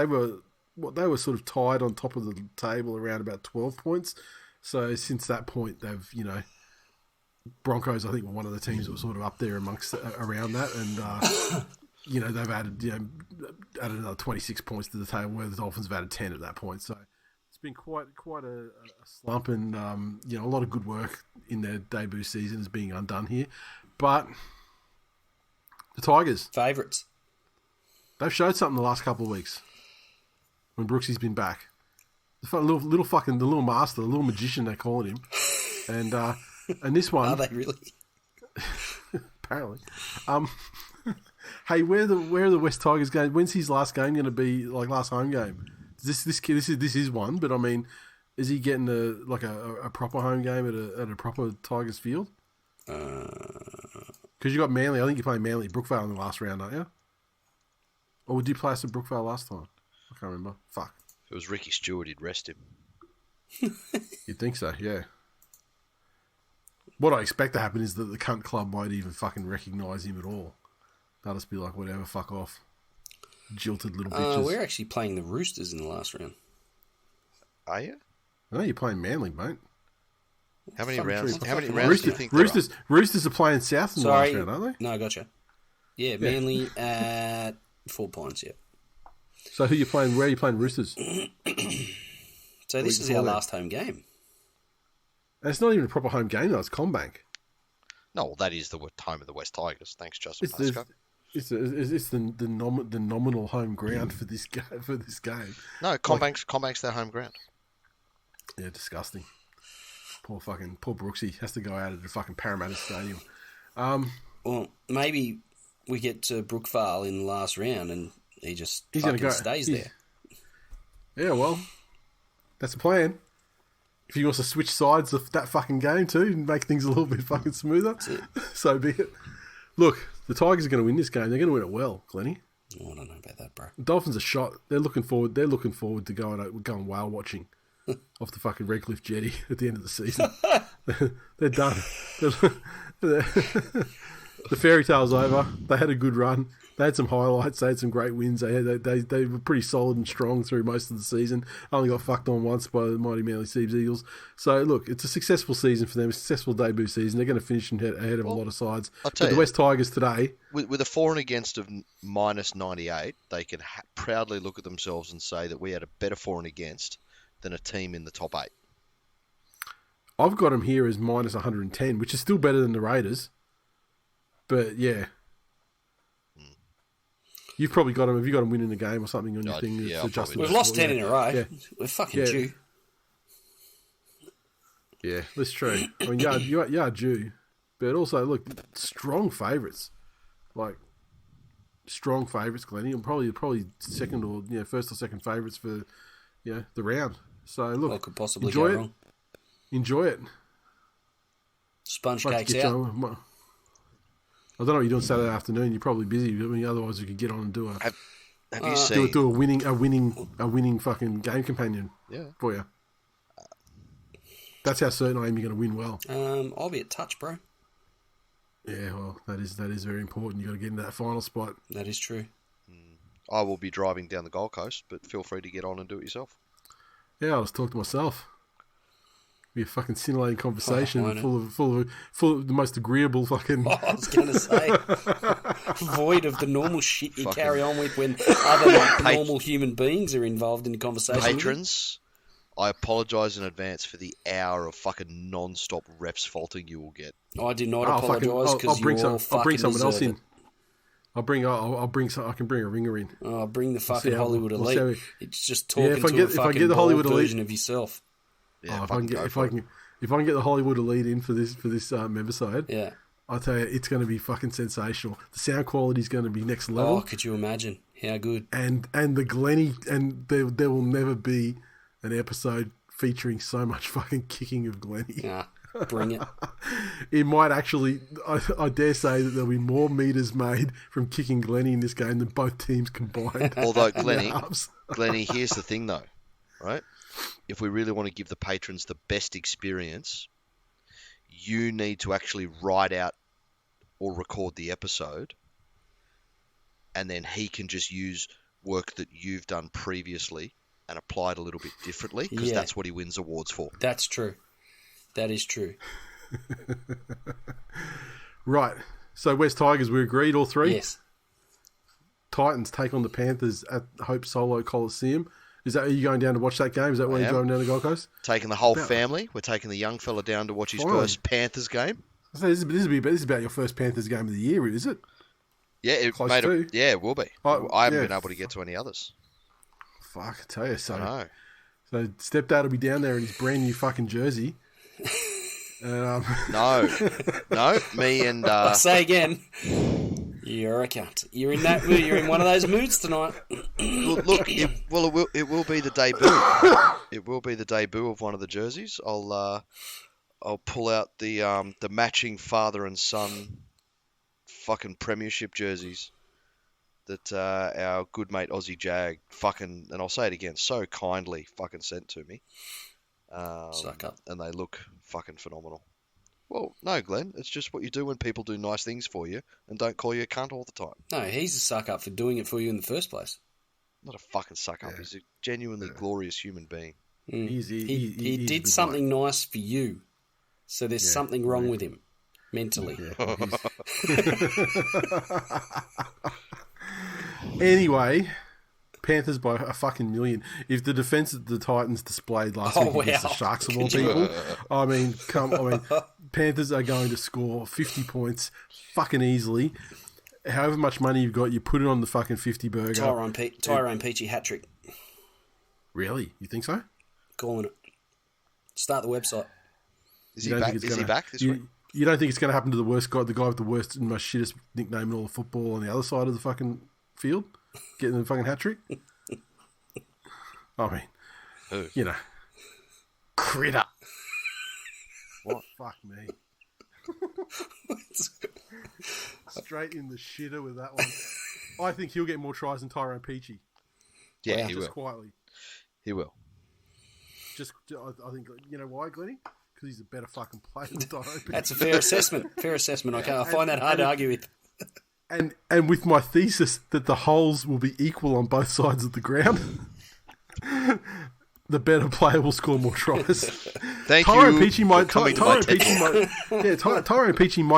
they were sort of tied on top of the table around about 12 points. So since that point, they've, Broncos, I think, were one of the teams that were sort of up there around that. And, they've added another 26 points to the table, where the Dolphins have added 10 at that point. So it's been quite a slump, and, a lot of good work in their debut season is being undone here. But the Tigers. Favourites. They've showed something the last couple of weeks when Brooksy's been back. The little master, the little magician, they're calling him. And this one... Are they really? Apparently. Hey, where are the West Tigers going? When's his last game going to be, like last home game? This is one, but I mean, is he getting a proper home game at a proper Tigers field? Because you got Manly. I think you're playing Manly at Brookvale in the last round, aren't you? Or did you play us at Brookvale last time? I can't remember. Fuck. If it was Ricky Stewart, he'd rest him. You'd think so, yeah. What I expect to happen is that the cunt club won't even fucking recognise him at all. They'll just be like, whatever, fuck off. Jilted little bitches. We're actually playing the Roosters in the last round. Are you? No, you're playing Manly, mate. How many rounds do you think Roosters are playing South in the last round, aren't they? No, gotcha. Yeah, Manly at 4 points, yeah. So who you playing? Where are you playing Roosters? So this is our last home game. And it's not even a proper home game, though. It's CommBank. No, well, that is the home of the West Tigers. Thanks, Justin. It's the nominal home ground for this game. No, CommBank's their home ground. Yeah, disgusting. Poor Brooksy has to go out at the fucking Parramatta Stadium. Well, maybe we get to Brookvale in the last round and he stays there. Yeah, well, that's the plan. If he wants to switch sides of that fucking game too and make things a little bit fucking smoother, so be it. Look, the Tigers are going to win this game. They're going to win it well, Glennie. Oh, I don't know about that, bro. The Dolphins are shot. They're looking forward to going whale watching off the fucking Redcliffe jetty at the end of the season. They're done. The fairy tale's over. They had a good run. They had some highlights. They had some great wins. They were pretty solid and strong through most of the season. Only got fucked on once by the mighty Manly Seabs Eagles. So, look, it's a successful season for them. A successful debut season. They're going to finish ahead of a lot of sides. But the West Tigers today... With a for and against of minus 98, they can proudly look at themselves and say that we had a better for and against than a team in the top 8. I've got them here as minus 110, which is still better than the Raiders. But, yeah... You've probably got them. Have you got them winning the game or something on your thing? Yeah, we've lost 10 in a row. Yeah. We're fucking due. Yeah, that's true. I mean, you are due. But also, look, strong favourites. Like, strong favourites, Glennie. And probably second or, first or second favourites for, the round. So, look, what could possibly go wrong? Enjoy it. Sponge cakes out. I don't know what you're doing Saturday afternoon. You're probably busy. I mean, otherwise you could get on and do Have you seen a winning fucking game companion for you. That's how certain I am you're going to win well. I'll be at touch, bro. Yeah, well, that is very important. You got to get into that final spot. That is true. I will be driving down the Gold Coast, but feel free to get on and do it yourself. Yeah, I'll just talk to myself. Be a fucking scintillating conversation full of the most agreeable fucking... I was going to say, void of the normal shit you carry on with when other normal human beings are involved in the conversation. Patrons, I apologise in advance for the hour of fucking non-stop refs faulting you will get. I do not apologise because I'll bring someone else in. I'll bring some. I can bring a ringer in. Oh, bring the fucking Hollywood Elite. It's just talking if I fucking get the Hollywood version Elite of yourself. Yeah, if I can get the Hollywood Elite in for this membicide, yeah, I tell you, it's going to be fucking sensational. The sound quality is going to be next level. Oh, could you imagine how good? And the Glennie, and there will never be an episode featuring so much fucking kicking of Glennie. Yeah, bring it. It might actually, I dare say that there'll be more meters made from kicking Glennie in this game than both teams combined. Although Glennie, here's the thing though, right? If we really want to give the patrons the best experience, you need to actually write out or record the episode, and then he can just use work that you've done previously and apply it a little bit differently, because that's what he wins awards for. That's true. That is true. Right. So West Tigers, we agreed, all three? Yes. Titans take on the Panthers at Hope Solo Coliseum. Are you going down to watch that game? Is that why you're driving down to Gold Coast? Taking the whole family. We're taking the young fella down to watch his first Panthers game. So this is about your first Panthers game of the year, is it? Yeah, it will be. I haven't been able to get to any others. Fuck, I tell you so. I know. So Stepdad will be down there in his brand new fucking jersey. No, me and... I'll say again, you're a cunt. You're in that. You're in one of those moods tonight. Look, it will be the debut. It will be the debut of one of the jerseys. I'll pull out the matching father and son fucking premiership jerseys that our good mate Aussie Jag fucking, and I'll say it again, so kindly fucking sent to me. Suck up. And they look fucking phenomenal. Well, no, Glenn, it's just what you do when people do nice things for you and don't call you a cunt all the time. No, he's a suck up for doing it for you in the first place. Not a fucking suck up. He's a genuinely glorious human being. He did something nice for you, so there's something wrong with him mentally. Anyway, Panthers by a fucking million. If the defense that the Titans displayed last week against the Sharks of all people, Panthers are going to score 50 points fucking easily. However much money you've got, you put it on the fucking 50 burger. Tyrone Peachy hat trick. Really? You think so? Calling it. Start the website. Is he back this week? You don't think it's going to happen to the worst guy, the guy with the worst and most shittest nickname in all of football on the other side of the fucking field? Getting the fucking hat trick? I mean, who? Critter. What? Fuck me. Straight in the shitter with that one. I think he'll get more tries than Tyrone Peachy. Yeah, he will. Just quietly. He will. I think, you know why, Glennie? Because he's a better fucking player than Tyrone Peachy. That's a fair assessment. I find that hard to argue with. And with my thesis that the holes will be equal on both sides of the ground, the better player will score more tries. Tyrone Peachy might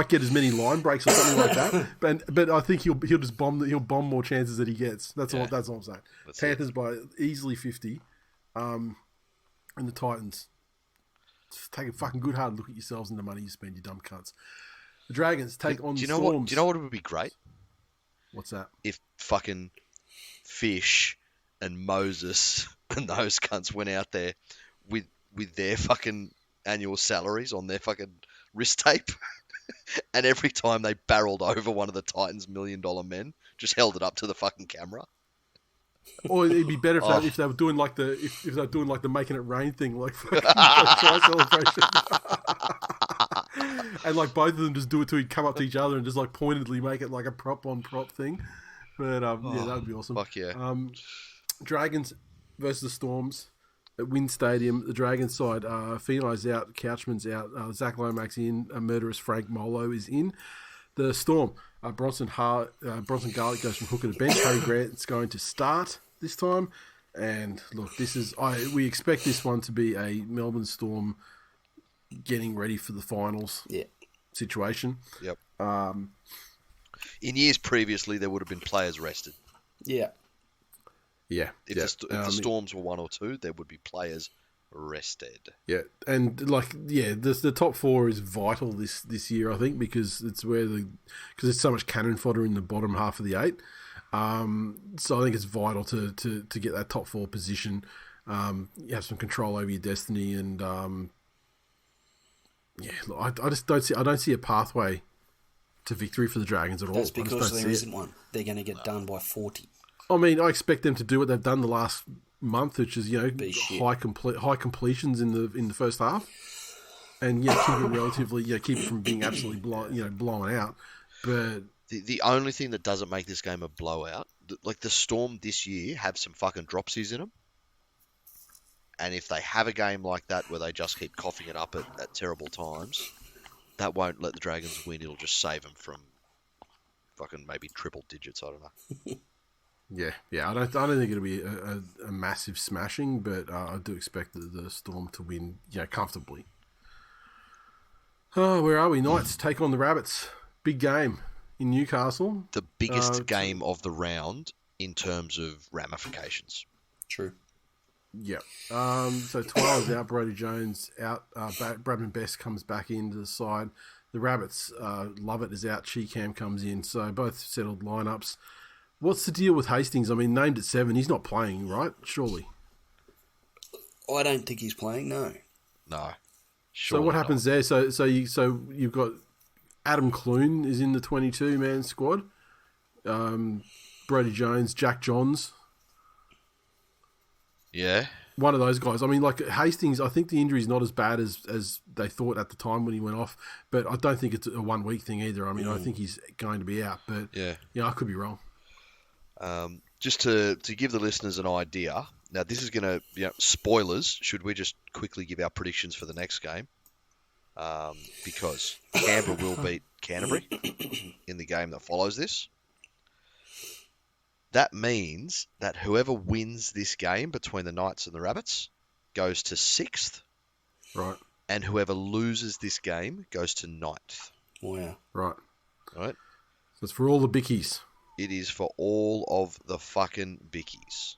get as many line breaks or something like that. But I think he'll just bomb more chances that he gets. That's all I'm saying. Panthers by easily 50, and the Titans. Just take a fucking good hard look at yourselves and the money you spend, you dumb cunts. The Dragons take on the Storms. Do you know what would be great? What's that? If fucking Fish and Moses and those cunts went out there with their fucking annual salaries on their fucking wrist tape, and every time they barreled over one of the Titans' $1 million men, just held it up to the fucking camera. Or it'd be better if they were doing like the making it rain thing, like fucking try celebration. And like both of them just do it to come up to each other and just like pointedly make it like a prop on prop thing. But that would be awesome. Fuck yeah. Dragons versus the Storms at Wynn Stadium. The Dragons side, Finai's out, Couchman's out, Zach Lomax in, murderous Frank Molo is in. The Storm, Bronson Garlick goes from hooker to bench. Harry Grant's going to start this time. And look, we expect this one to be a Melbourne Storm getting ready for the finals situation. Yep. In years previously, there would have been players rested. Yeah. Yeah. If the Storms were 1 or 2, there would be players rested. Yeah, and the top four is vital this year, I think, because it's where there's so much cannon fodder in the bottom half of the 8. So I think it's vital to get that top 4 position. You have some control over your destiny, and I just don't see a pathway to victory for the Dragons at all. That's because there isn't one. They're going to get done by 40. I mean, I expect them to do what they've done the last month, which is high completions in the first half, and keep it relatively keep it from being absolutely blown out. But the only thing that doesn't make this game a blowout, like the Storm this year, have some fucking dropsies in them, and if they have a game like that where they just keep coughing it up at terrible times, that won't let the Dragons win. It'll just save them from fucking maybe triple digits. I don't know. Yeah. I don't think it'll be a massive smashing, but I do expect the Storm to win, comfortably. Oh, where are we? Knights take on the Rabbits. Big game in Newcastle. The biggest game of the round in terms of ramifications. True. Yeah. So TWiL is out, Brody Jones out, Bradman Best comes back into the side. The Rabbits, Lovett is out, Cheekham comes in. So both settled lineups. What's the deal with Hastings? I mean, named at 7, he's not playing, right? Surely. I don't think he's playing. No. So what happens there? So you've got Adam Clune is in the 22-man squad. Brody Jones, Jack Johns. Yeah. One of those guys. I mean, like Hastings, I think the injury is not as bad as they thought at the time when he went off, but I don't think it's a 1 week thing either. I mean, I think he's going to be out, but I could be wrong. Just to give the listeners an idea, now this is going to, spoilers, should we just quickly give our predictions for the next game? Because Canberra will beat Canterbury in the game that follows this. That means that whoever wins this game between the Knights and the Rabbits goes to 6th. Right. And whoever loses this game goes to 9th. Wow. Right. Right? So it's for all the bickies. It is for all of the fucking bickies.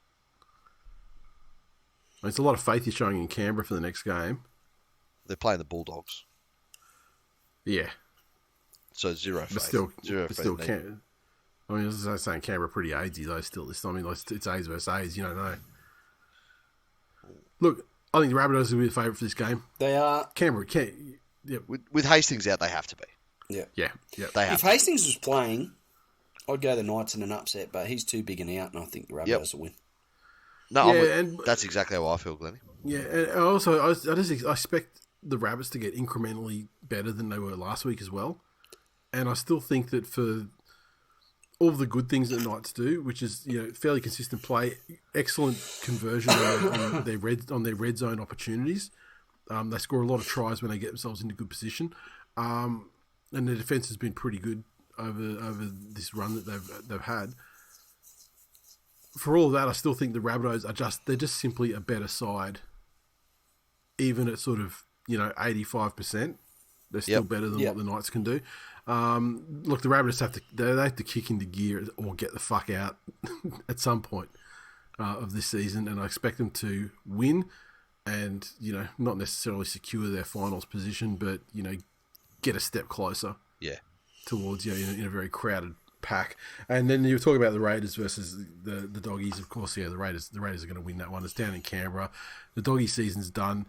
It's a lot of faith you're showing in Canberra for the next game. They're playing the Bulldogs. Yeah. So zero faith. But still can't. I mean, I was saying Canberra pretty agey though. Still, I mean, it's A's versus A's. You don't know. Look, I think the Rabbitohs will be the favourite for this game. They are. Canberra can't. Yeah. With Hastings out, they have to be. Yeah. They have. If Hastings was playing, I'd go the Knights in an upset, but he's too big an out, and I think the Rabbitohs will win. No, that's exactly how I feel, Glennie. Yeah, and also I expect the Rabbits to get incrementally better than they were last week as well, and I still think that for all the good things that Knights do, which is fairly consistent play, excellent conversion on their red zone opportunities. They score a lot of tries when they get themselves into good position, and their defense has been pretty good over this run that they've had. For all of that, I still think the Rabbitohs they're just simply a better side, even at sort of 85%. They're still better than what the Knights can do. Look, the Rabbitohs have to kick into gear or get the fuck out at some point of this season, and I expect them to win and not necessarily secure their finals position, but get a step closer. Yeah. Towards in a very crowded pack. And then you were talking about the Raiders versus the Doggies. Of course, the Raiders are going to win that one. It's down in Canberra. The Doggy season's done.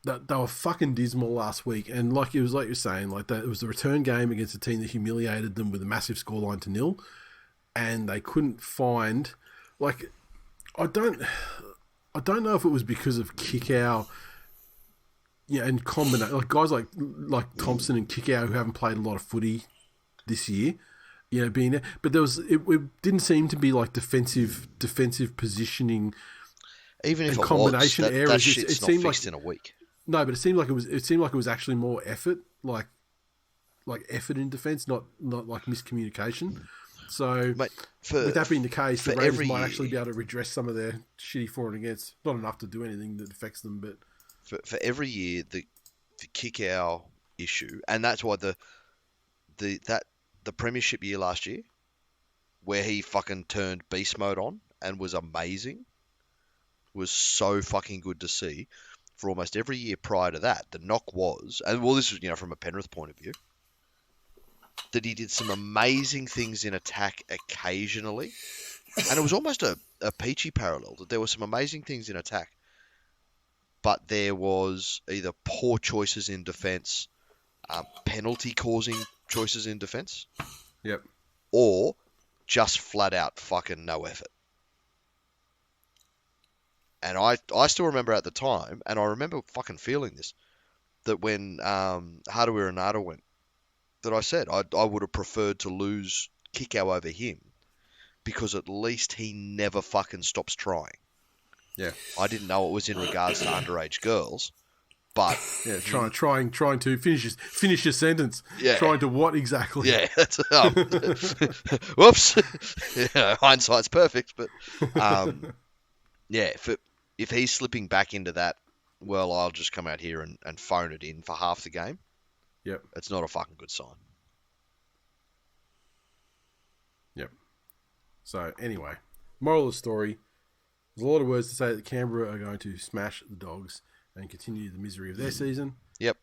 They were fucking dismal last week, and like you're saying, it was the return game against a team that humiliated them with a massive scoreline to 0, and they couldn't find I don't know if it was because of Kickow. And combination guys like Thompson and Kickow who haven't played a lot of footy this year, being there. But it didn't seem to be defensive positioning, even if and it combination was, errors. That shit's it seemed not fixed in a week. No, but it seemed like it was actually more effort, like effort in defence, not like miscommunication. So, Mate, with that being the case, the Raiders might year, actually be able to redress some of their shitty for and against. Not enough to do anything that affects them, but. For every year, the kick-out issue, and that's why the premiership year last year, where he fucking turned beast mode on and was amazing, was so fucking good to see. For almost every year prior to that, the knock was, and well, this was, from a Penrith point of view, that he did some amazing things in attack occasionally. And it was almost a peachy parallel, that there were some amazing things in attack, but there was either poor choices in defence, penalty-causing choices in defence, yep, or just flat-out fucking no effort. And I still remember at the time, and I remember fucking feeling this, that when Hardaway Renata went, that I said I would have preferred to lose Kikau over him, because at least he never fucking stops trying. Yeah. I didn't know it was in regards to underage girls, but yeah, trying to finish your sentence. Yeah. Trying to what exactly? Yeah, that's whoops. Yeah, hindsight's perfect, but yeah, if he's slipping back into that, well, I'll just come out here and phone it in for half the game. Yep. It's not a fucking good sign. Yep. So, anyway, moral of the story, there's a lot of words to say that Canberra are going to smash the Dogs and continue the misery of their season. Yep.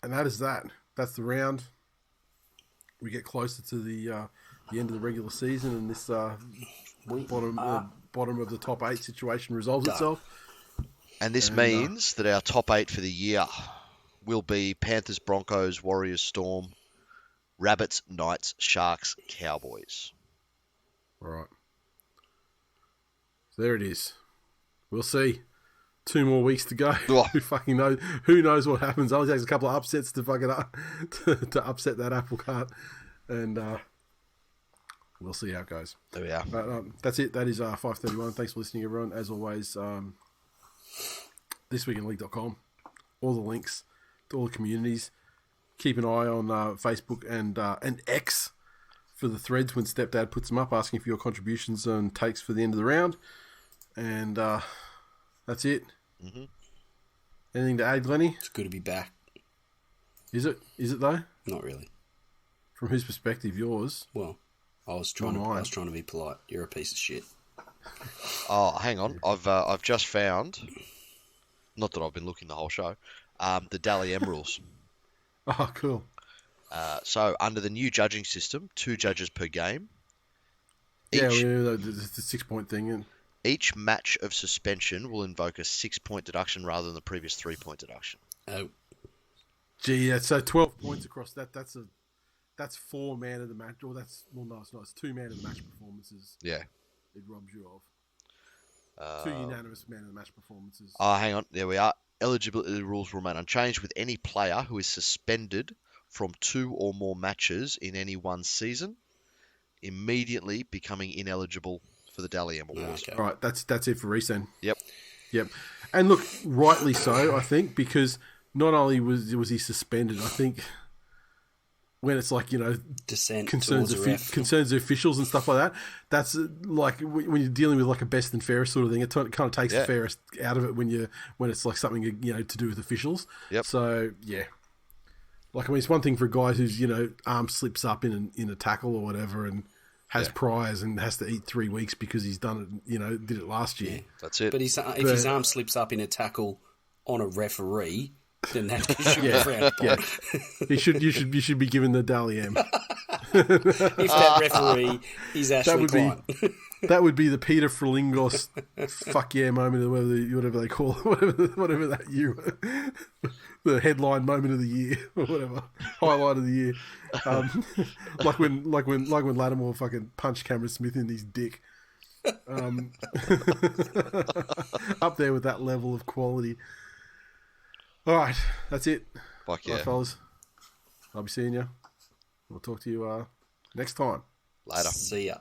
And that is that. That's the round. We get closer to the end of the regular season, and this bottom of the top 8 situation resolves itself. And this means that our top 8 for the year will be Panthers, Broncos, Warriors, Storm, Rabbits, Knights, Sharks, Cowboys. All right. So there it is. We'll see. 2 more weeks to go. Oh. Who fucking knows? Who knows what happens? It only takes a couple of upsets to fucking to upset that apple cart, and we'll see how it goes. There we are. But that's it. That is 5:31. Thanks for listening, everyone. As always, thisweekinleague.com. All the links to all the communities. Keep an eye on Facebook and X for the threads when Stepdad puts them up, asking for your contributions and takes for the end of the round. And that's it. Mm-hmm. Anything to add, Glennie? It's good to be back. Is it? Is it though? Not really. From whose perspective? Yours? Well, I was trying to be polite. You're a piece of shit. Oh, hang on. I've just found, not that I've been looking the whole show, the Dally M rules. Oh, cool. So under the new judging system, 2 judges per game. Yeah, the 6-point thing. And each match of suspension will invoke a 6-point deduction rather than the previous 3-point deduction. Oh. Gee, yeah, so 12 points across that. That's 4 man of the match. Or no, it's not. It's 2 man of the match performances. Yeah. It robs you of 2 unanimous man of the match performances. Hang on. There we are. Eligibility rules remain unchanged, with any player who is suspended from 2 or more matches in any one season immediately becoming ineligible for the Dally M Awards. Okay. All right, that's it for Resend. Yep. And look, rightly so, I think, because not only was he suspended, I think when it's like, dissent concerns the officials and stuff like that, that's like when you're dealing with like a best and fairest sort of thing, it kind of takes the fairest out of it when it's like something to do with officials. Yep. So yeah, like I mean, it's one thing for a guy whose arm slips up in a tackle or whatever and has priors and has to eat 3 weeks because he's done it, did it last year. Yeah. That's it. But if his arm slips up in a tackle on a referee, then that should be frowned upon. Yeah. You should be given the Dally M. If that referee is Ashley Klein. That would be the Peter Frelingos fuck yeah moment, or whatever they call it, whatever that year, the headline moment of the year, or whatever, highlight of the year. Like when Lattimore fucking punched Cameron Smith in his dick. Up there with that level of quality. All right, that's it. Fuck yeah. All right, fellas. I'll be seeing you. We'll talk to you next time. Later. See ya.